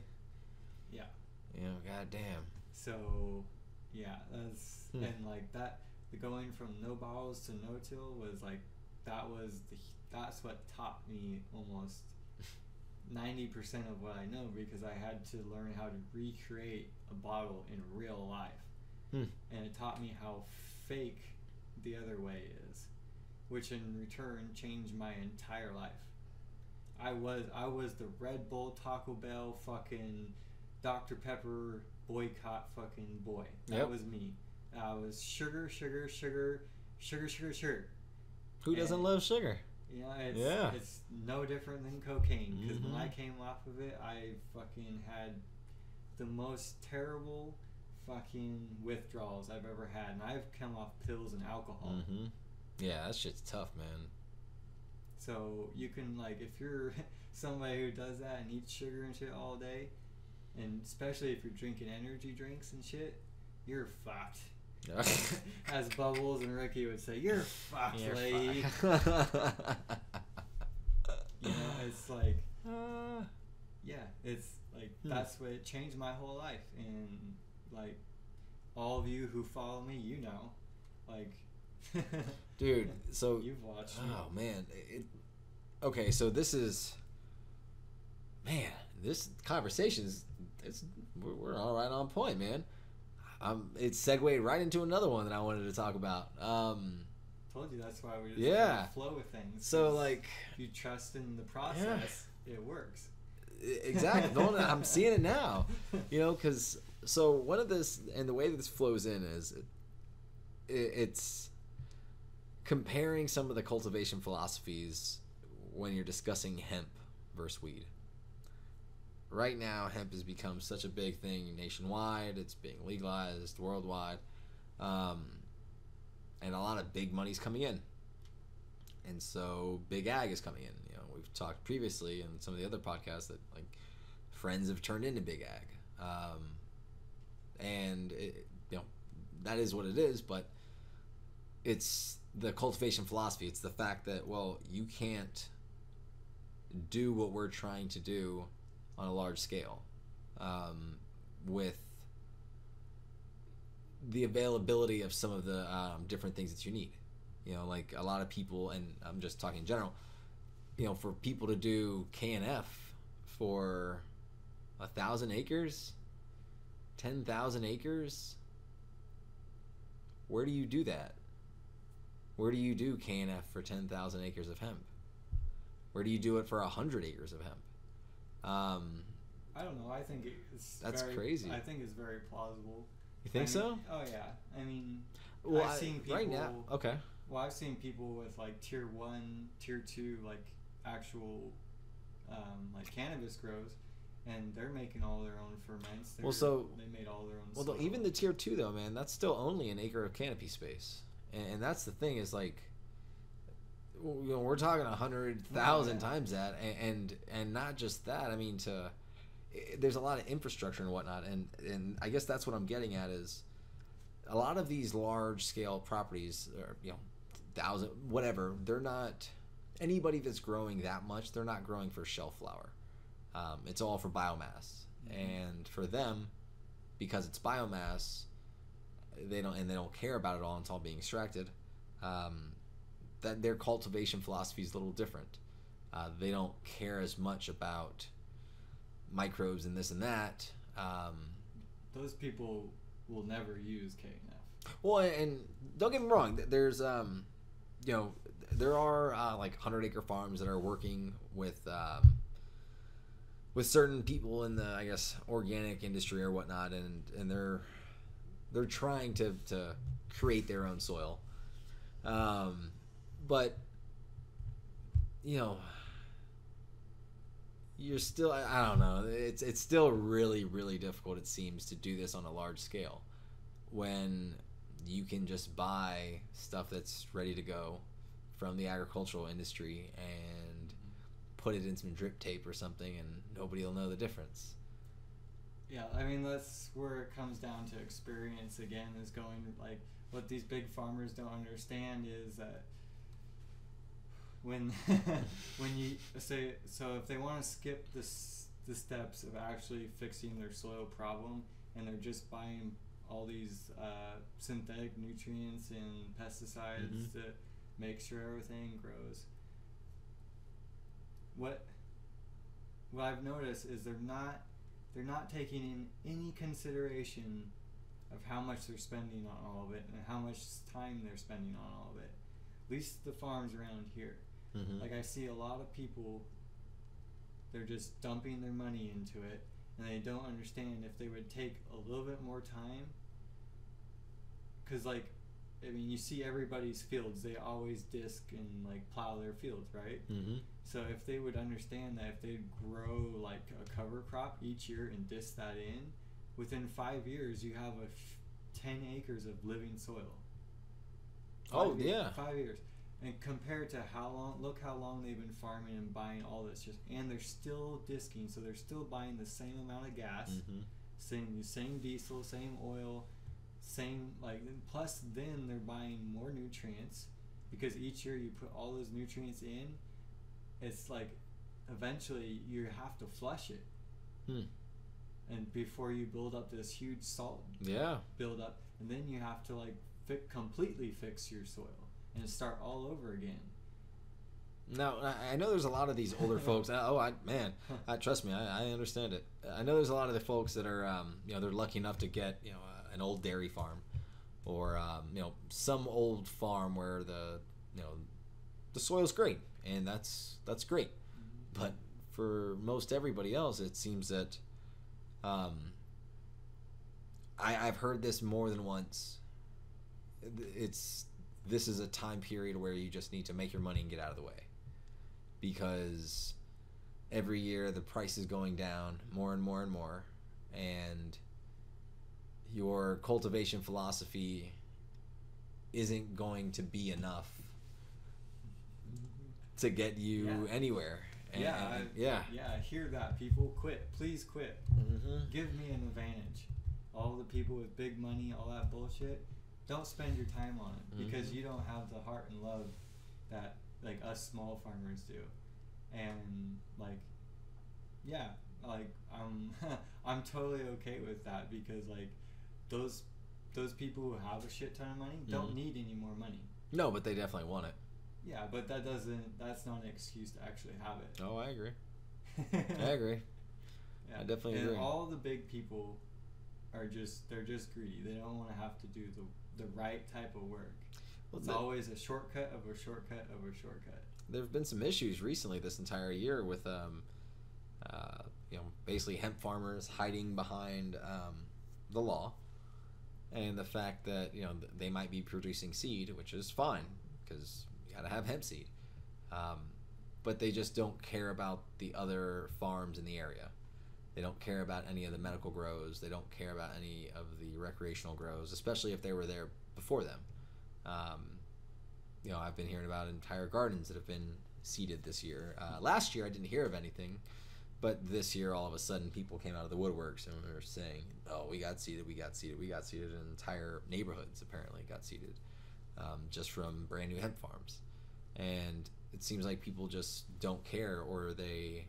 Yeah. Goddamn. So yeah, that's and like that, the going from no bottles to no till was like, that's what taught me almost 90% of what I know, because I had to learn how to recreate a bottle in real life. And it taught me how fake the other way is, which in return changed my entire life. I was the Red Bull, Taco Bell, fucking Dr. Pepper boycott fucking boy. That was me. I was sugar. Who doesn't love sugar? It's no different than cocaine, because when I came off of it, I fucking had the most terrible fucking withdrawals I've ever had, and I've come off pills and alcohol. Yeah, that shit's tough, man. So you can, like, if you're somebody who does that and eats sugar and shit all day, and especially if you're drinking energy drinks and shit, you're fucked. As Bubbles and Ricky would say, you're fucked, lady. It's like, it's like, that's what it changed my whole life. And like, all of you who follow me, like, dude, so you've watched me. Oh man, okay, so this conversation is, we're all right on point, man. It segued right into another one that I wanted to talk about. Told you that's why we just flow with things. So like, if you trust in the process, it works. Exactly. I'm seeing it now. Because so one of this, and the way that this flows in is it's comparing some of the cultivation philosophies when you're discussing hemp versus weed. Right now, hemp has become such a big thing nationwide. It's being legalized worldwide. And a lot of big money's coming in. And so big ag is coming in. We've talked previously in some of the other podcasts that like friends have turned into big ag. And that is what it is, but it's the cultivation philosophy. It's the fact that, well, you can't do what we're trying to do on a large scale with the availability of some of the different things that you need. Like a lot of people, and I'm just talking in general, for people to do KNF for 1,000 acres, 10,000 acres, where do you do that? Where do you do KNF for 10,000 acres of hemp? Where do you do it for 100 acres of hemp? I don't know. I think that's crazy. I think it's very plausible. You think so? Oh yeah. I mean, well, I've seen people right now. Okay. Well, I've seen people with like tier 1, tier 2, like actual like cannabis grows, and they're making all their own ferments. They made all their own. Well, even the tier 2 though, man, that's still only an acre of canopy space, and that's the thing is like, we're talking 100,000 times that, and not just that. I mean, there's a lot of infrastructure and whatnot, and I guess that's what I'm getting at is a lot of these large scale properties, or 1,000 whatever, they're not, anybody that's growing that much, they're not growing for shelf flower. It's all for biomass, and for them, because it's biomass, they don't care about it all until being extracted. That their cultivation philosophy is a little different. They don't care as much about microbes and this and that. Those people will never use KNF. Well, and don't get me wrong. There's there are like 100-acre farms that are working with certain people in the, I guess, organic industry or whatnot, and they're trying to create their own soil. But you're still, I don't know, it's still really, really difficult, it seems, to do this on a large scale when you can just buy stuff that's ready to go from the agricultural industry and put it in some drip tape or something, and nobody will know the difference. Yeah, I mean, that's where it comes down to experience again, is going, like, what these big farmers don't understand is that when when you say, so if they want to skip the steps of actually fixing their soil problem, and they're just buying all these synthetic nutrients and pesticides to make sure everything grows, what I've noticed is they're not taking in any consideration of how much they're spending on all of it and how much time they're spending on all of it. At least the farms around here. Like, I see a lot of people, they're just dumping their money into it, and they don't understand if they would take a little bit more time. Because, like, I mean, you see everybody's fields, they always disc and, like, plow their fields, right? So if they would understand that if they grow, like, a cover crop each year and disc that in, within 5 years you have 10 acres of living soil. 5 years. And compared to look how long they've been farming and buying all this, and they're still disking, so they're still buying the same amount of gas, same diesel, same oil, same, like, plus then they're buying more nutrients, because each year you put all those nutrients in, it's like eventually you have to flush it. And before you build up this huge salt build up, and then you have to, like, completely fix your soil and start all over again. Now, I know there's a lot of these older folks. Trust me, I understand it. I know there's a lot of the folks that are, they're lucky enough to get, an old dairy farm, or some old farm where the soil's great, and that's great. But for most everybody else, it seems that I've heard this more than once. This is a time period where you just need to make your money and get out of the way, because every year the price is going down more and more and more, and your cultivation philosophy isn't going to be enough to get you anywhere. And, I hear that. People, quit. Please quit. Give me an advantage. All the people with big money, all that bullshit, don't spend your time on it, because you don't have the heart and love that, like, us small farmers do. And, like, I'm totally okay with that, because, like, those people who have a shit ton of money don't need any more money. No, but they definitely want it. Yeah, but that's not an excuse to actually have it. Oh, I agree. I agree. Yeah. I definitely agree. And all the big people they're just greedy. They don't want to have to do the right type of work. Well, it's always a shortcut of a shortcut of a shortcut. There have been some issues recently this entire year with basically hemp farmers hiding behind the law, and the fact that they might be producing seed, which is fine because you got to have hemp seed, but they just don't care about the other farms in the area. They don't care about any of the medical grows. They don't care about any of the recreational grows, especially if they were there before them. I've been hearing about entire gardens that have been seeded this year. Last year I didn't hear of anything, but this year all of a sudden people came out of the woodworks and were saying, "Oh, we got seeded, and entire neighborhoods apparently got seeded just from brand new hemp farms." And it seems like people just don't care, or they're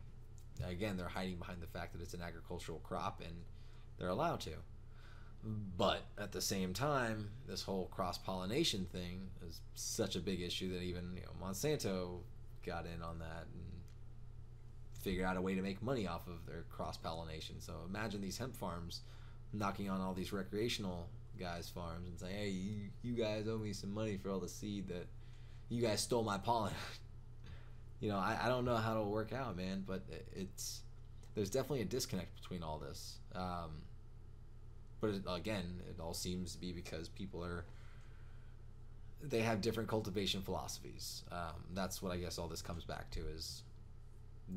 hiding behind the fact that it's an agricultural crop and they're allowed to. But at the same time, this whole cross-pollination thing is such a big issue that even Monsanto got in on that and figured out a way to make money off of their cross-pollination. So imagine these hemp farms knocking on all these recreational guys' farms and saying, "Hey, you guys owe me some money for all the seed that you guys stole my pollen." I don't know how it'll work out, man, but there's definitely a disconnect between all this. But it all seems to be because people they have different cultivation philosophies. That's what I guess all this comes back to, is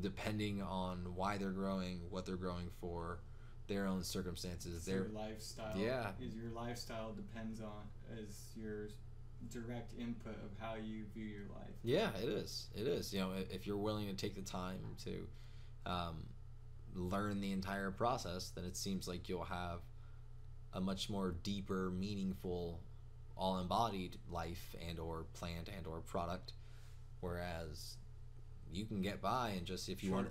depending on why they're growing, what they're growing for, their own circumstances. Their lifestyle. Yeah. Your lifestyle depends on, is your direct input of how you view your life. Yeah, it is. It is. You know, if you're willing to take the time to learn the entire process, then it seems like you'll have a much more deeper, meaningful, all-embodied life and or plant and or product. Whereas you can get by and just, if you want,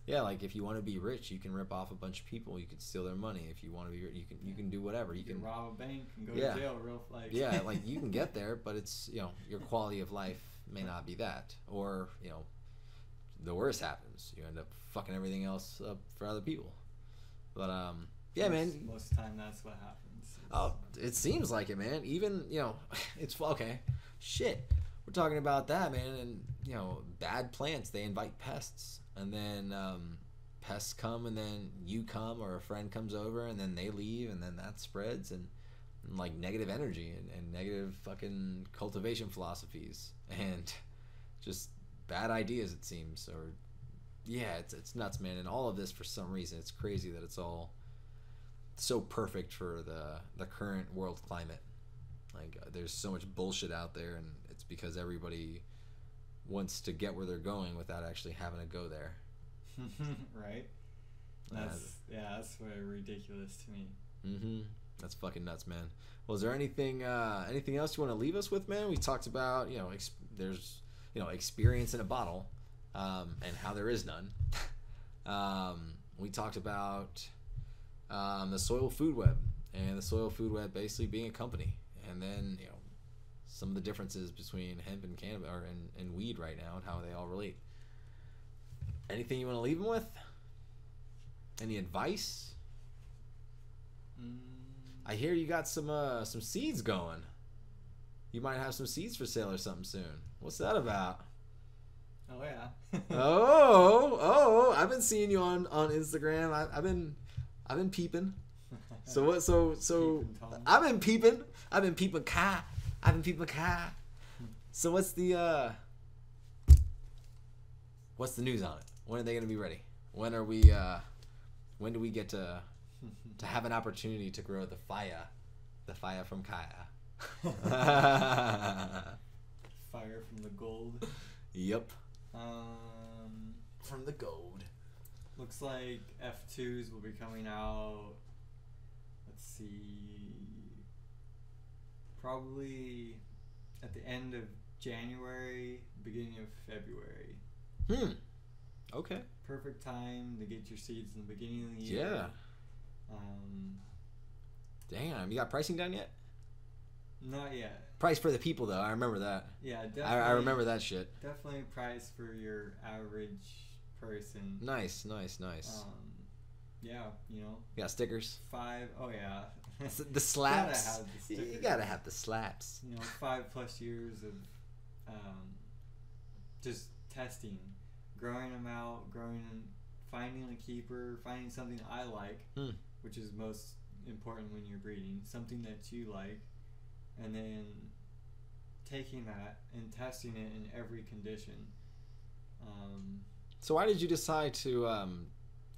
yeah, like if you want to be rich, you can rip off a bunch of people, you can steal their money. If you want to be, you can do whatever. You can rob a bank and go to jail real like. Yeah, like you can get there, but it's, you know, your quality of life may not be that, or, you know, the worst happens, you end up fucking everything else up for other people. But yeah, man. Most of the time, that's what happens. Oh, it seems like it, man. Even, you know, it's okay. Shit. We're talking about that, man, and, you know, bad plants, they invite pests, and then pests come, and then you come, or a friend comes over, and then they leave, and then that spreads, and like negative energy and negative fucking cultivation philosophies, and just bad ideas, it seems. Or yeah, it's nuts, man. And all of this, for some reason, it's crazy that it's all so perfect for the current world climate. Like, there's so much bullshit out there, and it's because everybody wants to get where they're going without actually having to go there. Right? That's ridiculous to me. Mm-hmm. That's fucking nuts, man. Well, is there anything else you want to leave us with, man? We talked about, you know, there's, you know, experience in a bottle, and how there is none. We talked about the soil food web, and the soil food web basically being a company, and then, you know, some of the differences between hemp and cannabis, or and weed right now, and how they all relate. Anything you want to leave them with? Any advice? I hear you got some seeds going. You might have some seeds for sale or something soon. What's that about? Oh yeah. oh! I've been seeing you on Instagram. I've been peeping. So what? So I've been peeping. Kai. So what's the news on it? When are they gonna be ready? When are we? When do we get to have an opportunity to grow the fire from Kaya? Fire from the gold. Yep. From the gold. Looks like F2s will be coming out. Let's see. Probably at the end of January, beginning of February. Okay. Perfect time to get your seeds in the beginning of the year. Yeah. Damn, you got pricing done yet? Not yet. Price for the people, though. I remember that. Yeah, definitely. I remember that shit. Definitely price for your average person. Nice. Yeah, you know. You got stickers? 5. Oh yeah. The slaps. Gotta have the stickers. You gotta have the slaps. You know, 5+ years of just testing, growing them out, finding a keeper, finding something I like, which is most important when you're breeding, something that you like, and then taking that and testing it in every condition. So why did you decide to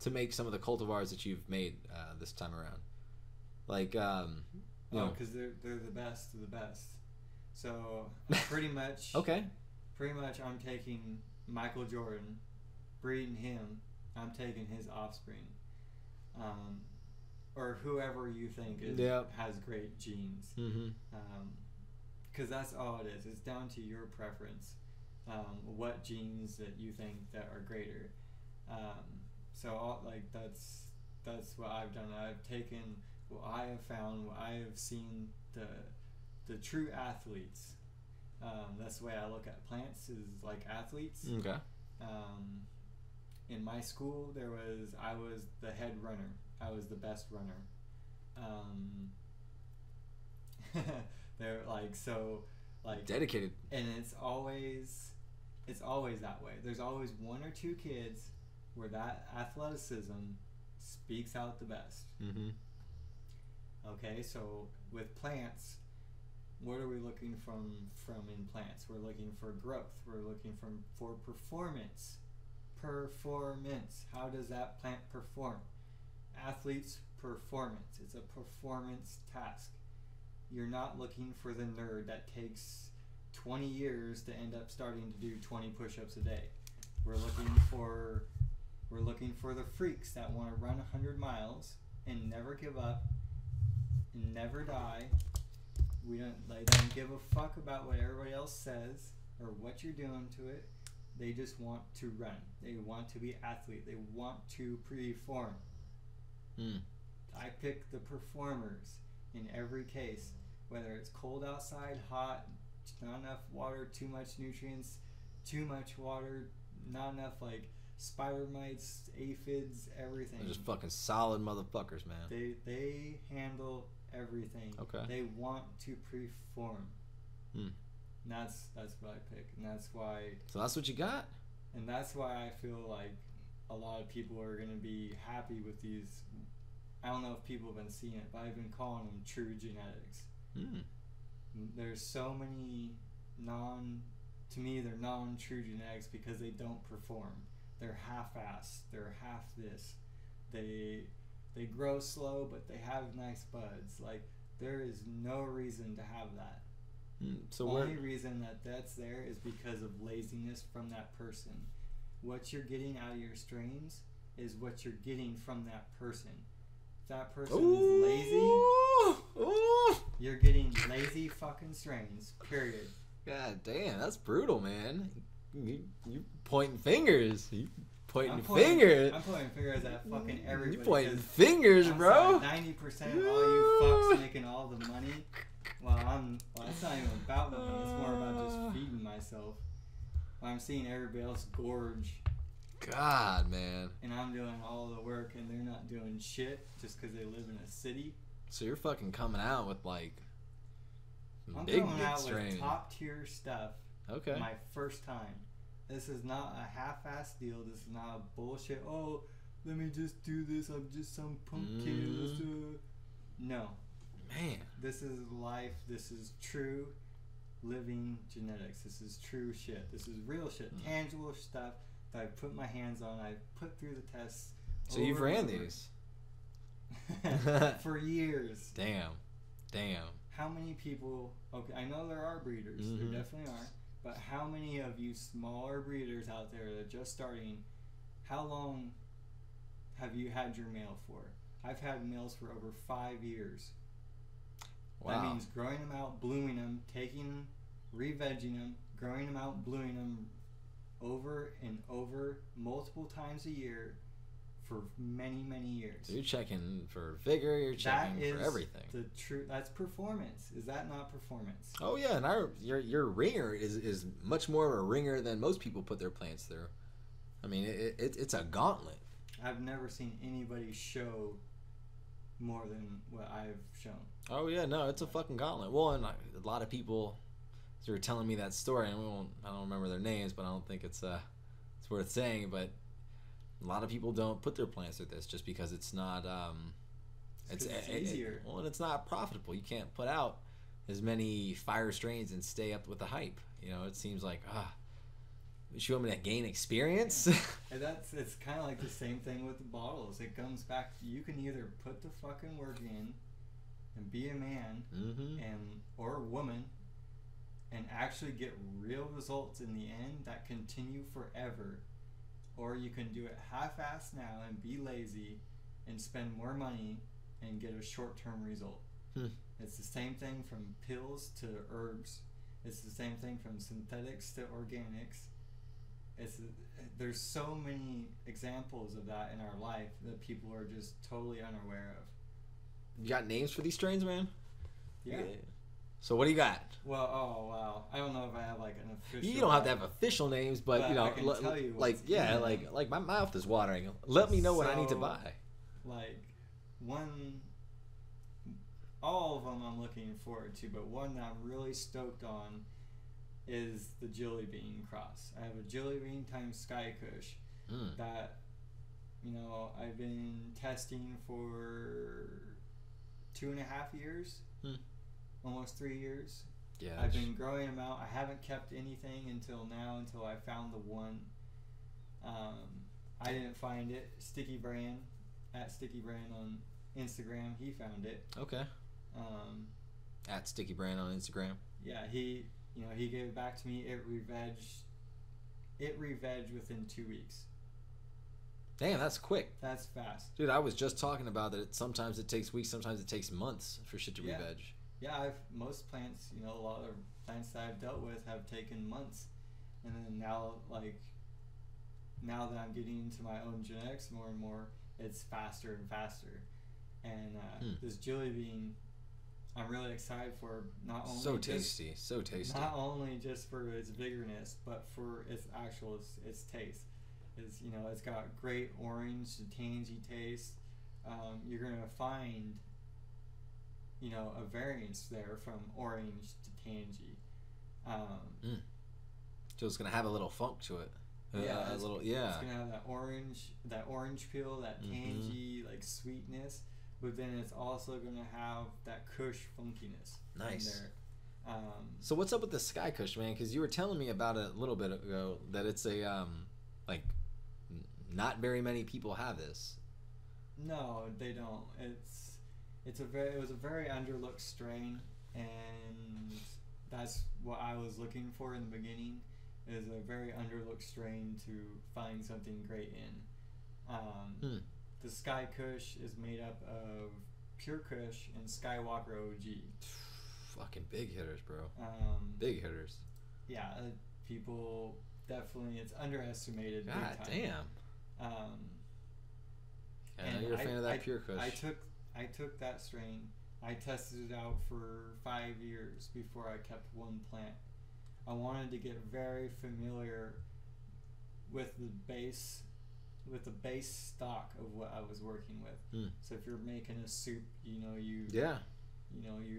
make some of the cultivars that you've made this time around? Like, because they're the best of the best. So pretty much, I'm taking Michael Jordan, breeding him. I'm taking his offspring, or whoever you think has great genes. Because that's all it is. It's down to your preference. What genes that you think that are greater. That's what I've done. I've taken what I have found, what I have seen, the true athletes. That's the way I look at plants, is like athletes. Okay. In my school, I was the head runner. I was the best runner. They're dedicated. And it's always that way. There's always 1 or 2 kids where that athleticism speaks out the best. Okay, so with plants, what are we looking from in plants? We're looking for growth. We're looking for performance. How does that plant perform? Athletes' performance. It's a performance task. you're not looking for the nerd that takes 20 years to end up starting to do 20 push-ups a day. We're looking for the freaks that want to run 100 miles and never give up and never die. They don't give a fuck about what everybody else says or what you're doing to it. They just want to run. They want to be athlete. They want to perform. I pick the performers in every case, whether it's cold outside, hot, not enough water, too much nutrients, too much water, not enough like spider mites, aphids, everything. They're just fucking solid motherfuckers, man. They handle everything. Okay. They want to perform. And that's what I pick, and that's why. So that's what you got. And that's why I feel like a lot of people are gonna be happy with these. I don't know if people have been seeing it, but I've been calling them true genetics. There's so many to me they're non-true genetics because they don't perform. They're half-assed. They're half this. They grow slow, but they have nice buds. Like, there is no reason to have that. So the only reason that's there is because of laziness from that person. What you're getting out of your strains is what you're getting from that person. If that person is lazy, you're getting lazy fucking strains, period. God damn, that's brutal, man. You pointing fingers. I'm pointing fingers at fucking everybody. You pointing fingers, bro. 90% of all you fucks making all the money. Well, it's not even about money. It's more about just feeding myself. I'm seeing everybody else gorge. God, man. And I'm doing all the work, and they're not doing shit just because they live in a city. So you're fucking coming out with like I'm big coming out strain. with top tier stuff. Okay. My first time. This is not a half-assed deal. This is not a bullshit. Oh, let me just do this. I'm just some punk kid. No. Man. This is life. This is true living genetics. This is true shit. This is real shit. Tangible stuff that I've put my hands on. I've put through the tests. So you've ran these? For years. Damn. How many people... Okay, I know there are breeders. There definitely are. But how many of you smaller breeders out there that are just starting, how long have you had your male for? I've had males for over 5 years. Wow. That means growing them out, blooming them, re-vegging them, growing them out, blooming them over and over multiple times a year for many, many years. So you're checking for vigor, you're checking for everything. That's performance. Is that not performance? Oh yeah, and your ringer is much more of a ringer than most people put their plants through. I mean, it's a gauntlet. I've never seen anybody show more than what I've shown. Oh yeah, no, it's a fucking gauntlet. Well, and a lot of people were telling me that story, and I don't remember their names, but I don't think it's worth saying, but a lot of people don't put their plants through this just because it's not it's easier. Well, and it's not profitable. You can't put out as many fire strains and stay up with the hype. You know, it seems like you want me to gain experience. And it's kind of like the same thing with the bottles. It comes back. You can either put the fucking work in and be a man or a woman and actually get real results in the end that continue forever. Or you can do it half-assed now and be lazy and spend more money and get a short-term result. It's the same thing from pills to herbs. It's the same thing from synthetics to organics. There's so many examples of that in our life that people are just totally unaware of. You got names for these strains, man? Yeah. So what do you got? Well, oh wow, I don't know if I have like an official. You don't have to have official names, but you know, I can tell you like my mouth is watering. Let me know what I need to buy. Like all of them I'm looking forward to, but one that I'm really stoked on is the Jilly Bean cross. I have a Jilly Bean times Sky Kush that I've been testing for 2.5 years. Almost 3 years. Yeah. I've been growing them out. I haven't kept anything until I found the one. I didn't find it. Sticky Brand on Instagram, he found it. Okay. At Sticky Brand on Instagram. Yeah, he gave it back to me. It re-vegged within 2 weeks. Damn, that's quick. That's fast. Dude, I was just talking about that. Sometimes it takes weeks, sometimes it takes months for shit to re-veg. Yeah, most plants, a lot of plants that I've dealt with have taken months. And then now that I'm getting into my own genetics more and more, it's faster and faster. And this Julie bean, I'm really excited for, not only so tasty. Not only just for its vigorness, but for its taste. It's got great orange to tangy taste. You're gonna find, a variance there from orange to tangy. So it's gonna have a little funk to it. It's gonna have that orange peel, that tangy like sweetness, but then it's also gonna have that Kush funkiness. Nice. In there. So what's up with the Sky Kush, man? Because you were telling me about it a little bit ago that it's a like not very many people have this. No, they don't. It was a very underlooked strain, and that's what I was looking for in the beginning. Is a very underlooked strain to find something great in. The Sky Kush is made up of Pure Kush and Skywalker OG. Fucking big hitters, bro. Big hitters. Yeah, people definitely, it's underestimated. God damn. I know you're a fan of that Pure Kush. I took that strain. I tested it out for 5 years before I kept one plant. I wanted to get very familiar with the base stock of what I was working with. So if you're making a soup, you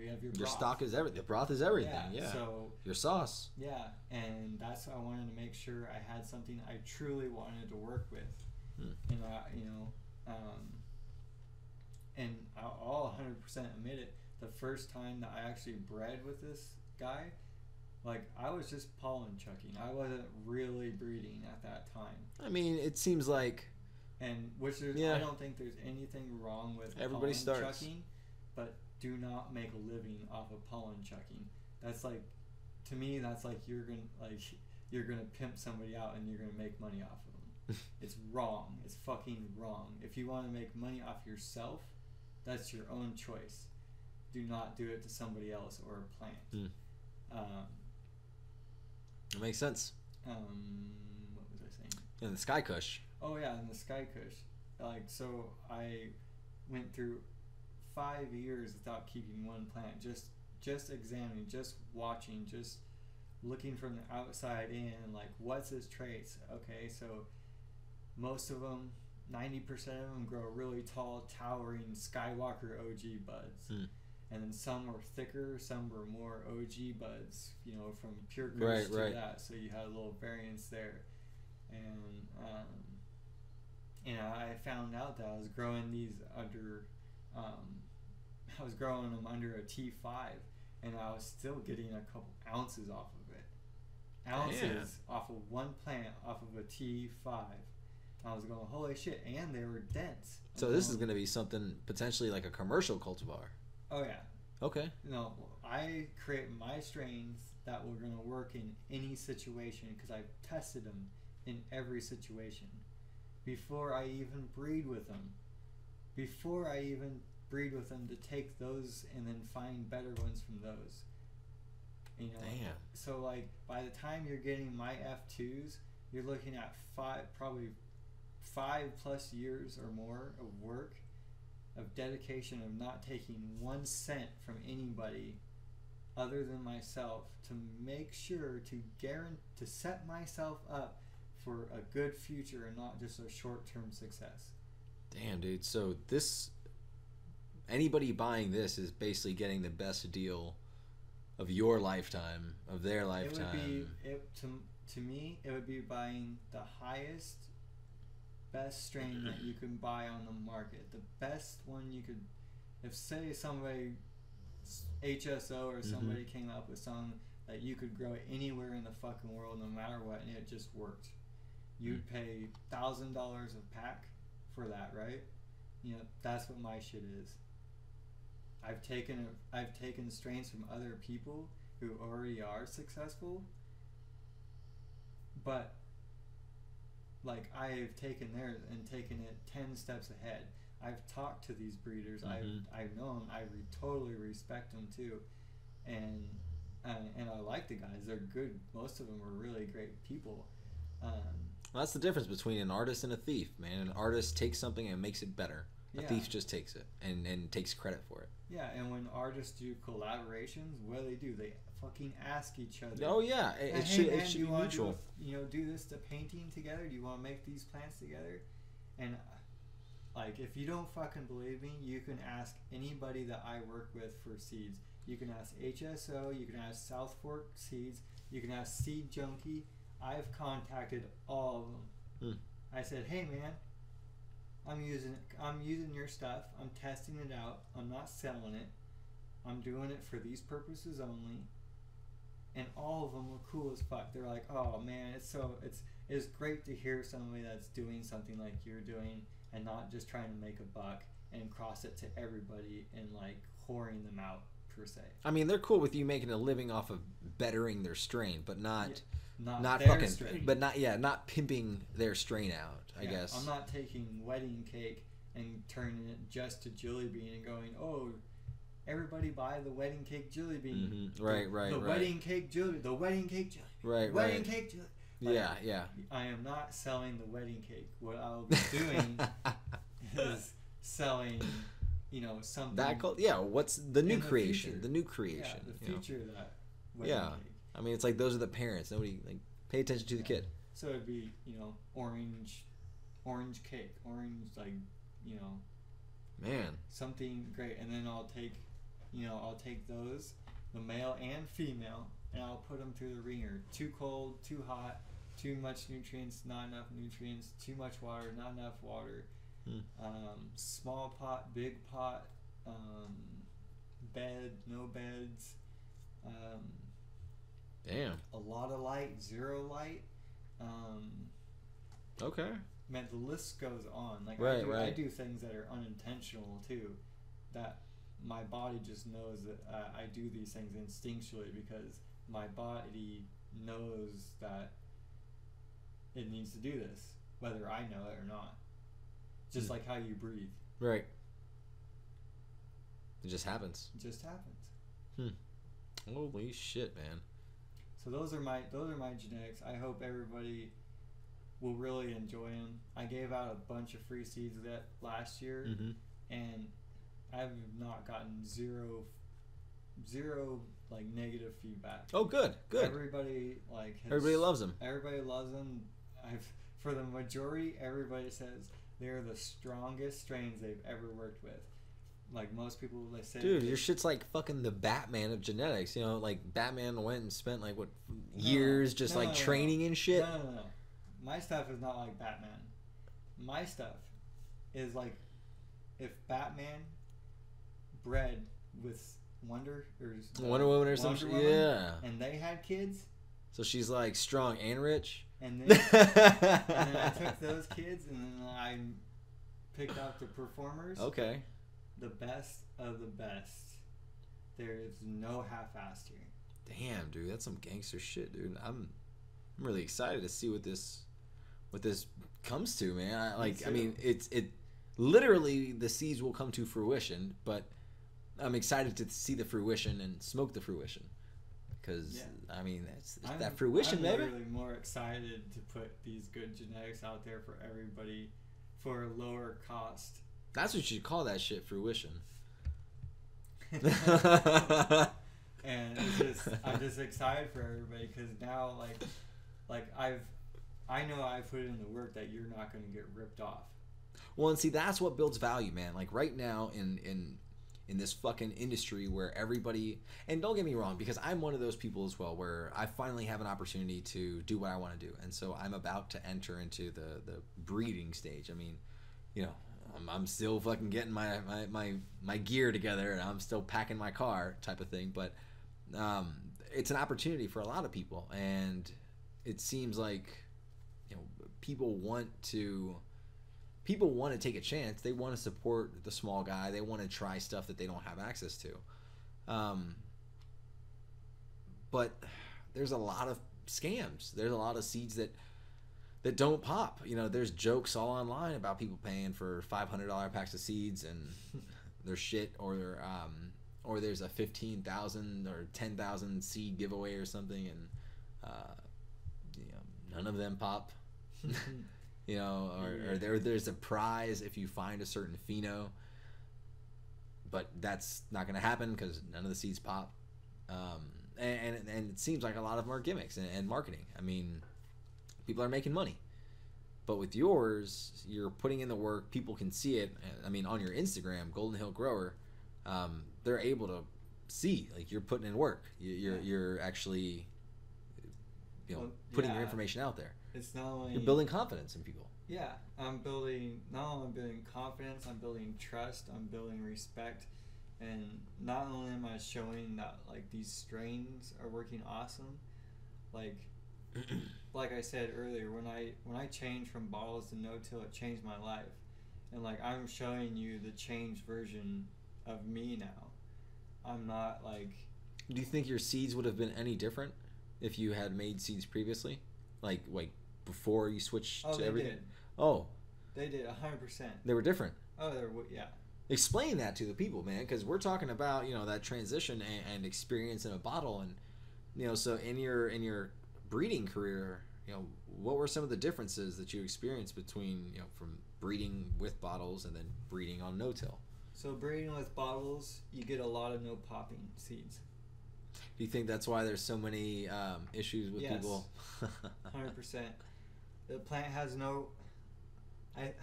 have your stock is everything. The broth is everything. Yeah. So your sauce. Yeah, and that's why I wanted to make sure I had something I truly wanted to work with. And I'll 100% admit it. The first time that I actually bred with this guy, like, I was just pollen chucking. I wasn't really breeding at that time. I mean, it seems like... I don't think there's anything wrong with everybody pollen chucking, but do not make a living off of pollen chucking. That's like, to me, that's like you're gonna pimp somebody out and you're gonna make money off of them. It's wrong. It's fucking wrong. If you want to make money off yourself, that's your own choice. Do not do it to somebody else or a plant. It makes sense. What was I saying? And the Sky Kush. Oh yeah, and the Sky Kush. Like, so I went through 5 years without keeping one plant, just examining, just watching, just looking from the outside in, like, what's his traits? Okay, so most of them, 90% of them grow really tall, towering Skywalker OG buds. And then some were thicker, some were more OG buds, from Pure Kush to that. So you had a little variance there. And, I found out that I was growing these them under a T5, and I was still getting a couple ounces off of it. Ounces off of one plant, off of a T5. I was going, holy shit, and they were dense. So this is going to be something potentially like a commercial cultivar. Oh yeah. Okay. No, I create my strains that were going to work in any situation because I've tested them in every situation before I even breed with them. Before I even breed with them to take those and then find better ones from those. Damn. So like by the time you're getting my F2s, you're looking at probably 5+ years or more of work, of dedication, of not taking 1 cent from anybody other than myself to make sure to set myself up for a good future and not just a short-term success. Damn, dude. So anybody buying this is basically getting the best deal of your lifetime, of their lifetime. To me, it would be buying the highest, best strain that you can buy on the market. The best one you could, if say somebody, HSO or somebody came up with something that you could grow anywhere in the fucking world no matter what, and it just worked. You'd pay $1,000 a pack for that, right? That's what my shit is. I've taken strains from other people who already are successful, but like I've taken theirs and taken it 10 steps ahead. I've talked to these breeders. I've known. Totally respect them too, and I like the guys. They're good. Most of them are really great people. Well, that's the difference between an artist and a thief, man. An artist takes something and makes it better. A thief just takes it and takes credit for it. Yeah, and when artists do collaborations, what do? They fucking ask each other. Oh yeah, it should be mutual. Do this to painting together? Do you want to make these plants together? And like, if you don't fucking believe me, you can ask anybody that I work with for seeds. You can ask HSO. You can ask South Fork Seeds. You can ask Seed Junkie. I've contacted all of them. I said, hey man, I'm using your stuff. I'm testing it out. I'm not selling it. I'm doing it for these purposes only. And all of them were cool as fuck. They're like, oh man, it's great to hear somebody that's doing something like you're doing and not just trying to make a buck and cross it to everybody and like whoring them out per se. I mean, they're cool with you making a living off of bettering their strain, but not their strain. But not pimping their strain out. I guess I'm not taking wedding cake and turning it just to jelly bean and going, oh, everybody buy the wedding cake jelly bean. Right. The wedding cake jelly. The wedding cake jelly. Right. Wedding cake jelly. Like, yeah. I am not selling the wedding cake. What I'll be doing is selling, something. What's the new creation? Future. The new creation. Yeah, the future of that wedding cake. I mean, it's like those are the parents. Nobody pay attention to the kid. So it'd be orange cake, man, something great, and then I'll take those, the male and female, and I'll put them through the ringer. Too cold, too hot, too much nutrients, not enough nutrients, too much water, not enough water. Small pot, big pot, bed, no beds. Damn. A lot of light, zero light. Okay. Man, the list goes on. Like I do things that are unintentional too, that my body just knows that I do these things instinctually because my body knows that it needs to do this, whether I know it or not. Just like how you breathe. Right. It just happens. It just happens. Holy shit, man. So those are my genetics. I hope everybody will really enjoy them. I gave out a bunch of free seeds that last year, and I've not gotten zero like negative feedback. Oh, good. Everybody everybody loves them. Everybody loves them. For the majority, everybody says they're the strongest strains they've ever worked with. Like most people, they say, dude, your shit's like fucking the Batman of genetics. Like Batman went and spent like years training and shit. No. My stuff is not like Batman. My stuff is like if Batman bred with Wonder Woman or some shit. Yeah. And they had kids. So she's like strong and rich. And then I took those kids and then I picked out the performers. Okay. The best of the best. There is no half-assed here. Damn, dude, that's some gangster shit, dude. I'm really excited to see what this comes to, man. I mean, it literally the seeds will come to fruition, but I'm excited to see the fruition and smoke the fruition. Because I mean, it's that fruition, I'm baby. I'm really more excited to put these good genetics out there for everybody for a lower cost. That's what you call that shit, fruition. And I'm just excited for everybody because now, I know I put in the work that you're not going to get ripped off. Well, and see, that's what builds value, man. Like right now in this fucking industry where everybody, and don't get me wrong, because I'm one of those people as well, where I finally have an opportunity to do what I want to do, and so I'm about to enter into the breeding stage. I mean, I'm still fucking getting my gear together, and I'm still packing my car type of thing. But it's an opportunity for a lot of people, and it seems like people want to people want to take a chance. They want to support the small guy. They want to try stuff that they don't have access to. But there's a lot of scams. There's a lot of seeds that don't pop. You know, there's jokes all online about people paying for $500 packs of seeds and they're shit, or there's a 15,000 or 10,000 seed giveaway or something, and you know, none of them pop. You know, or there's a prize if you find a certain pheno, but that's not going to happen because none of the seeds pop. And it seems like a lot of them are gimmicks and marketing. I mean, people are making money, but with yours, you're putting in the work. People can see it. I mean, on your Instagram, Golden Hill Grower, they're able to see like you're putting in work. You're actually, you know, putting your information out there. It's not only you're building confidence in people. Yeah, I'm building. Not only building confidence, I'm building trust. I'm building respect, and not only am I showing that like these strains are working awesome, like I said earlier, when I changed from bottles to no-till, it changed my life, and like I'm showing you the changed version of me now. I'm not like. Do you think your seeds would have been any different if you had made seeds previously, like before you switched to everything? Did. Oh, they did 100%. They were different. Oh, yeah. Explain that to the people, man, because we're talking about, you know, that transition and experience in a bottle, and you know, so in your breeding career, you know, what were some of the differences that you experienced between, you know, from breeding with bottles and then breeding on no-till? So breeding with bottles, you get a lot of no popping seeds. Do you think that's why there's so many issues with people? 100%. The plant has no. I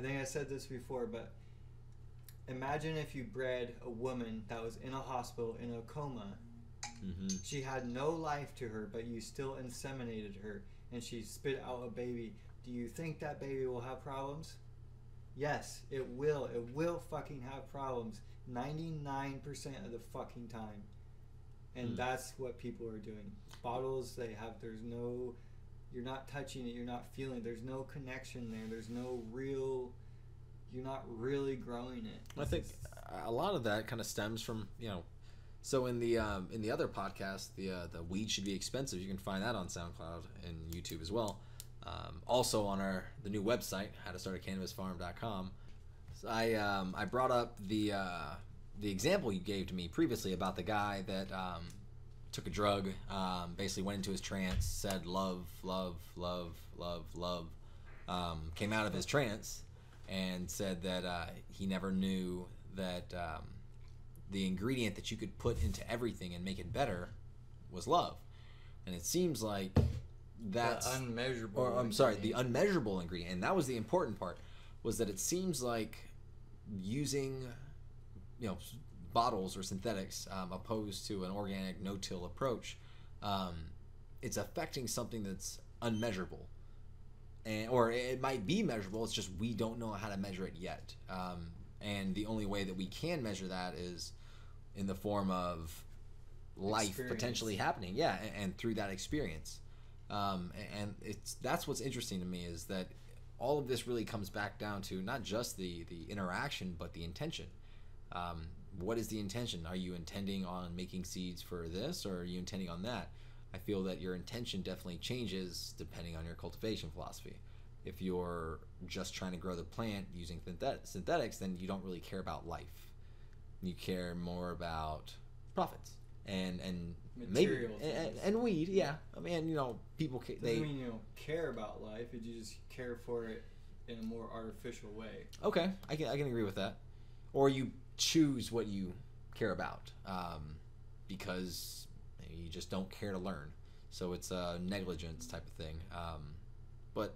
think I said this before, but imagine if you bred a woman that was in a hospital in a coma. Mm-hmm. She had no life to her, but you still inseminated her, and she spit out a baby. Do you think that baby will have problems? Yes, it will. It will fucking have problems 99% of the fucking time. And that's what people are doing. Bottles, there's no, you're not touching it, you're not feeling it, there's no connection there, there's no real, you're not really growing it. I think a lot of that kind of stems from, you know, so in the other podcast, the Weed Should Be Expensive, you can find that on SoundCloud and YouTube as well. Also on the new website, howtostartacannabisfarm.com. So I brought up the example you gave to me previously about the guy that took a drug, basically went into his trance, said love, love, love, love, love, came out of his trance and said that he never knew that the ingredient that you could put into everything and make it better was love. And it seems like that's the unmeasurable. Or I'm sorry, the unmeasurable ingredient. And that was the important part, was that it seems like using, you know, bottles or synthetics opposed to an organic no-till approach, it's affecting something that's unmeasurable, or it might be measurable. It's just we don't know how to measure it yet, and the only way that we can measure that is in the form of life potentially happening, and through that experience, and that's what's interesting to me, is that all of this really comes back down to not just the interaction, but the intention. What is the intention? Are you intending on making seeds for this, or are you intending on that? I feel that your intention definitely changes depending on your cultivation philosophy. If you're just trying to grow the plant using synthetics, then you don't really care about life. You care more about profits and maybe and weed. Yeah, I mean, you know, people doesn't mean you don't care about life. You just care for it in a more artificial way. Okay, I can agree with that. Or you choose what you care about because you just don't care to learn. So it's a negligence type of thing. But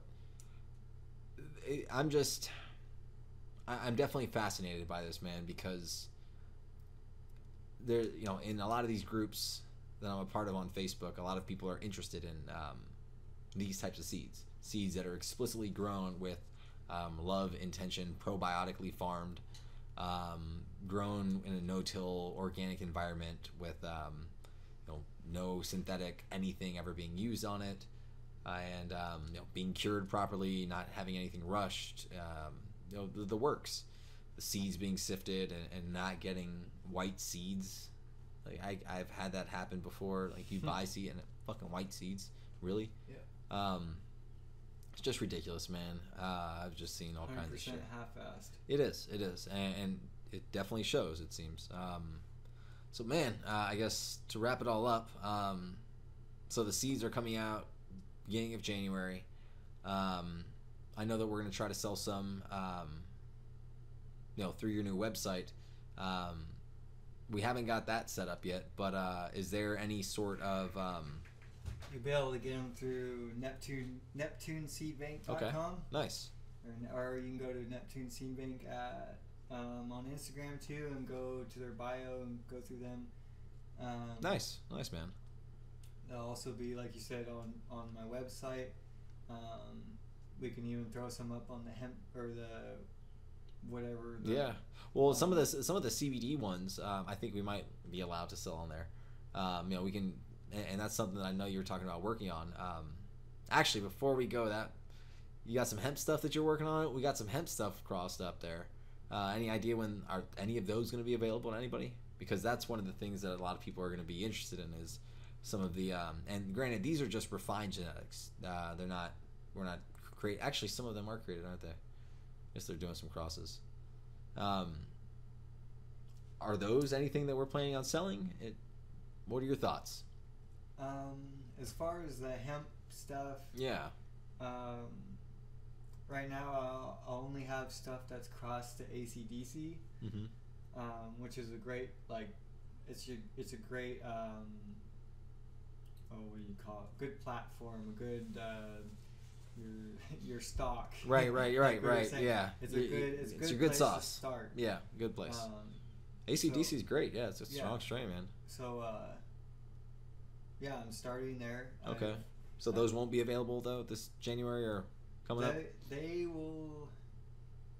I'm definitely fascinated by this, man, because there, you know, in a lot of these groups that I'm a part of on Facebook, a lot of people are interested in these types of seeds that are explicitly grown with love, intention, probiotically farmed, grown in a no-till organic environment with you know, no synthetic anything ever being used on it. and being cured properly, not having anything rushed, the works, the seeds being sifted and not getting white seeds. Like I've had that happen before. Like you buy seed and fucking white seeds, really? Yeah. It's just ridiculous, man. I've just seen all kinds of shit. 100% half-assed. It is, and it definitely shows. It seems. So man, I guess to wrap it all up, so the seeds are coming out beginning of January. I know that we're gonna try to sell some, through your new website. We haven't got that set up yet, but is there any sort of You'll be able to get them through NeptuneSeedBank.com. Okay, nice. Or you can go to Neptune Seed Bank on Instagram too, and go to their bio and go through them. Nice, man. They'll also be, like you said, on my website. We can even throw some up on the hemp or the whatever. Yeah. Well, some of the CBD ones, I think we might be allowed to sell on there. We can, and that's something that I know you were talking about working on. Actually, before we go, you got some hemp stuff that you're working on. We got some hemp stuff crossed up there. Any idea when are any of those going to be available to anybody? Because that's one of the things that a lot of people are going to be interested in is some of the and granted, these are just refined genetics. We're not create. Actually, some of them are created, aren't they? I guess they're doing some crosses. Are those anything that we're planning on selling? What are your thoughts? As far as the hemp stuff, yeah. Right now I'll only have stuff that's crossed to ACDC, which is a great it's a great what do you call it? Good platform, a good your stock. Right. Yeah, it's a good sauce. To start. Yeah, good place. ACDC is great. Yeah, it's a strong strain, man. So yeah, I'm starting there. Okay. So those won't be available though this January or coming up. They will.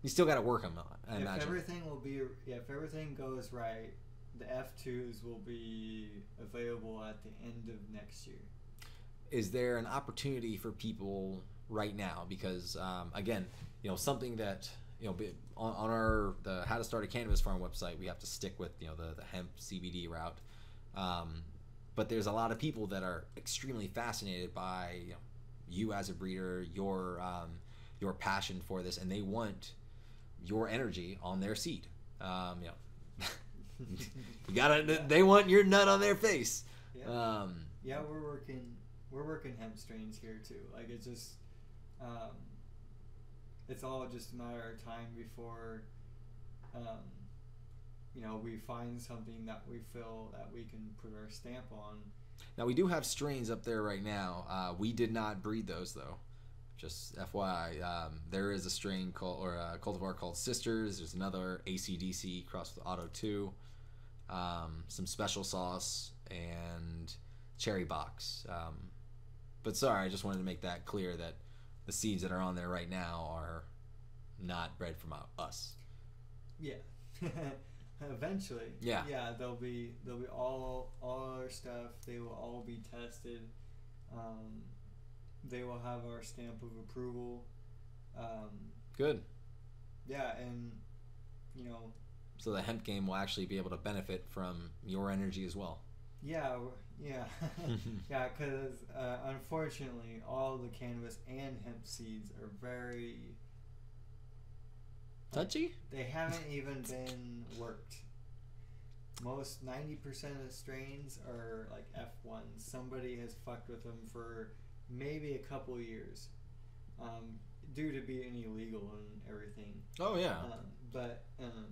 You still got to work them, I imagine. If everything goes right, the F2s will be available at the end of next year. Is there an opportunity for people right now? Because again, something that on the How to Start a Cannabis Farm website, we have to stick with the hemp CBD route. But there's a lot of people that are extremely fascinated by you as a breeder, your passion for this, and they want your energy on their seed. You gotta. They want your nut on their face. Yeah, we're working hemp strains here too. Like it's just, it's all just a matter of time before, we find something that we feel that we can put our stamp on. Now we do have strains up there right now. We did not breed those though. Just FYI, there is a strain or a cultivar called Sisters. There's another ACDC crossed with Auto 2, some special sauce, and cherry box. But sorry, I just wanted to make that clear that the seeds that are on there right now are not bred from us. Yeah. Eventually. Yeah. Yeah, they'll be all our stuff. They will all be tested. They will have our stamp of approval. Good. Yeah, and so the hemp game will actually be able to benefit from your energy as well. Yeah. Yeah, because unfortunately, all the cannabis and hemp seeds are very touchy. They haven't even been worked. Most 90% of the strains are like F1s. Somebody has fucked with them for maybe a couple of years, due to being illegal and everything. Oh yeah.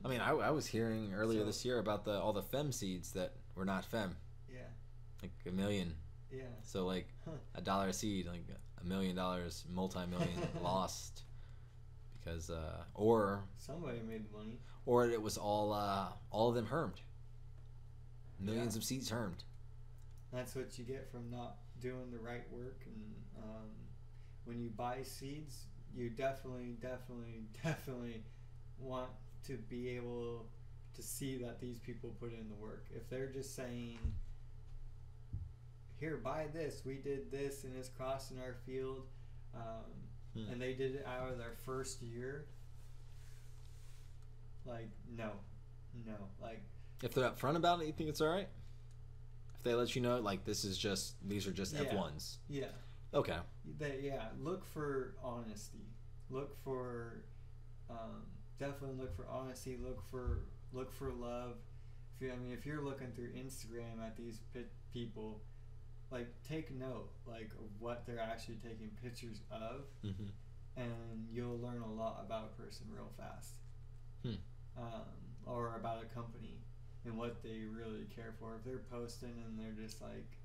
I mean, I was hearing earlier this year about all the fem seeds that were not fem. Yeah. Like $1 million. Yeah. So like $1 a seed, like $1 million, multi-million lost because or somebody made money. Or it was all of them hermed. Millions of seeds hermed. That's what you get from not doing the right work. And when you buy seeds, you definitely want to be able to see that these people put in the work. If they're just saying, here, buy this. We did this, and it's crossing our field. And they did it out of their first year. Like, no. Like, if they're upfront about it, you think it's all right? If they let you know, like, these are just F1s. Yeah. Okay. Look for honesty. Look for, definitely look for honesty. Look for love. If you're looking through Instagram at these people, like, take note, like, of what they're actually taking pictures of, and you'll learn a lot about a person real fast. Or about a company and what they really care for. If they're posting and they're just like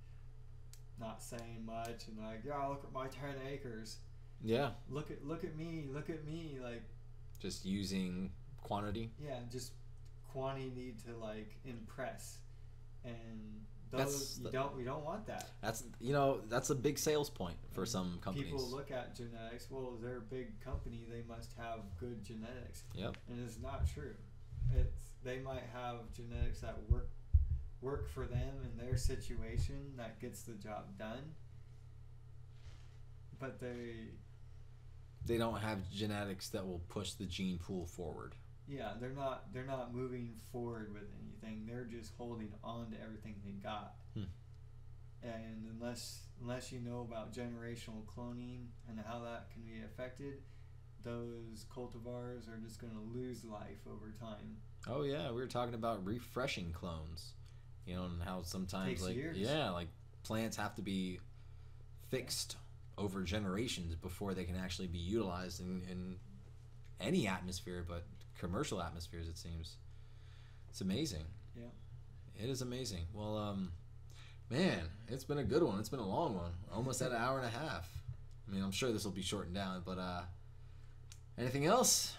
not saying much and like, yeah, look at my 10 acres. Yeah. Look at me, like just using quantity. Yeah, just quantity to like impress. And those we don't want that. That's a big sales point for some companies. People look at genetics, well, they're a big company, they must have good genetics. Yep. And it's not true. They might have genetics that work for them in their situation that gets the job done, but they don't have genetics that will push the gene pool forward. Yeah, they're not moving forward with anything. They're just holding on to everything they got. And unless you know about generational cloning and how that can be affected, those cultivars are just going to lose life over time. Oh yeah, we were talking about refreshing clones, and how sometimes takes years. Like plants have to be fixed over generations before they can actually be utilized in any atmosphere, but commercial atmospheres, it seems. It's amazing. Yeah, it is amazing. Well, man, it's been a good one. It's been a long one, almost at an hour and a half. I'm sure this will be shortened down, but anything else?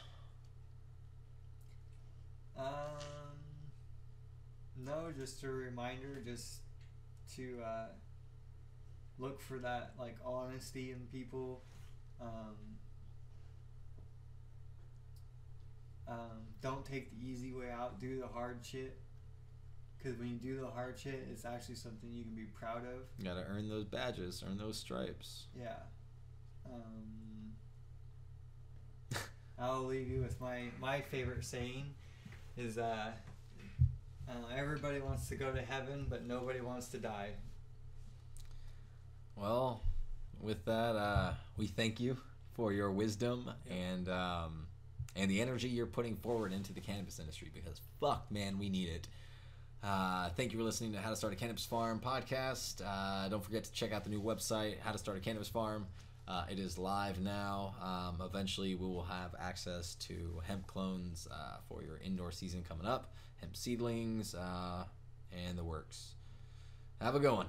No, just a reminder, just to look for that like honesty in people. Don't take the easy way out. Do the hard shit. Because when you do the hard shit, it's actually something you can be proud of. You gotta earn those badges, earn those stripes. Yeah. I'll leave you with my favorite saying is everybody wants to go to heaven, but nobody wants to die. Well, with that, we thank you for your wisdom and the energy you're putting forward into the cannabis industry, because fuck, man, we need it. Thank you for listening to How to Start a Cannabis Farm podcast. Don't forget to check out the new website, How to Start a Cannabis Farm. It is live now. Eventually we will have access to hemp clones for your indoor season coming up, hemp seedlings, and the works. Have a good one.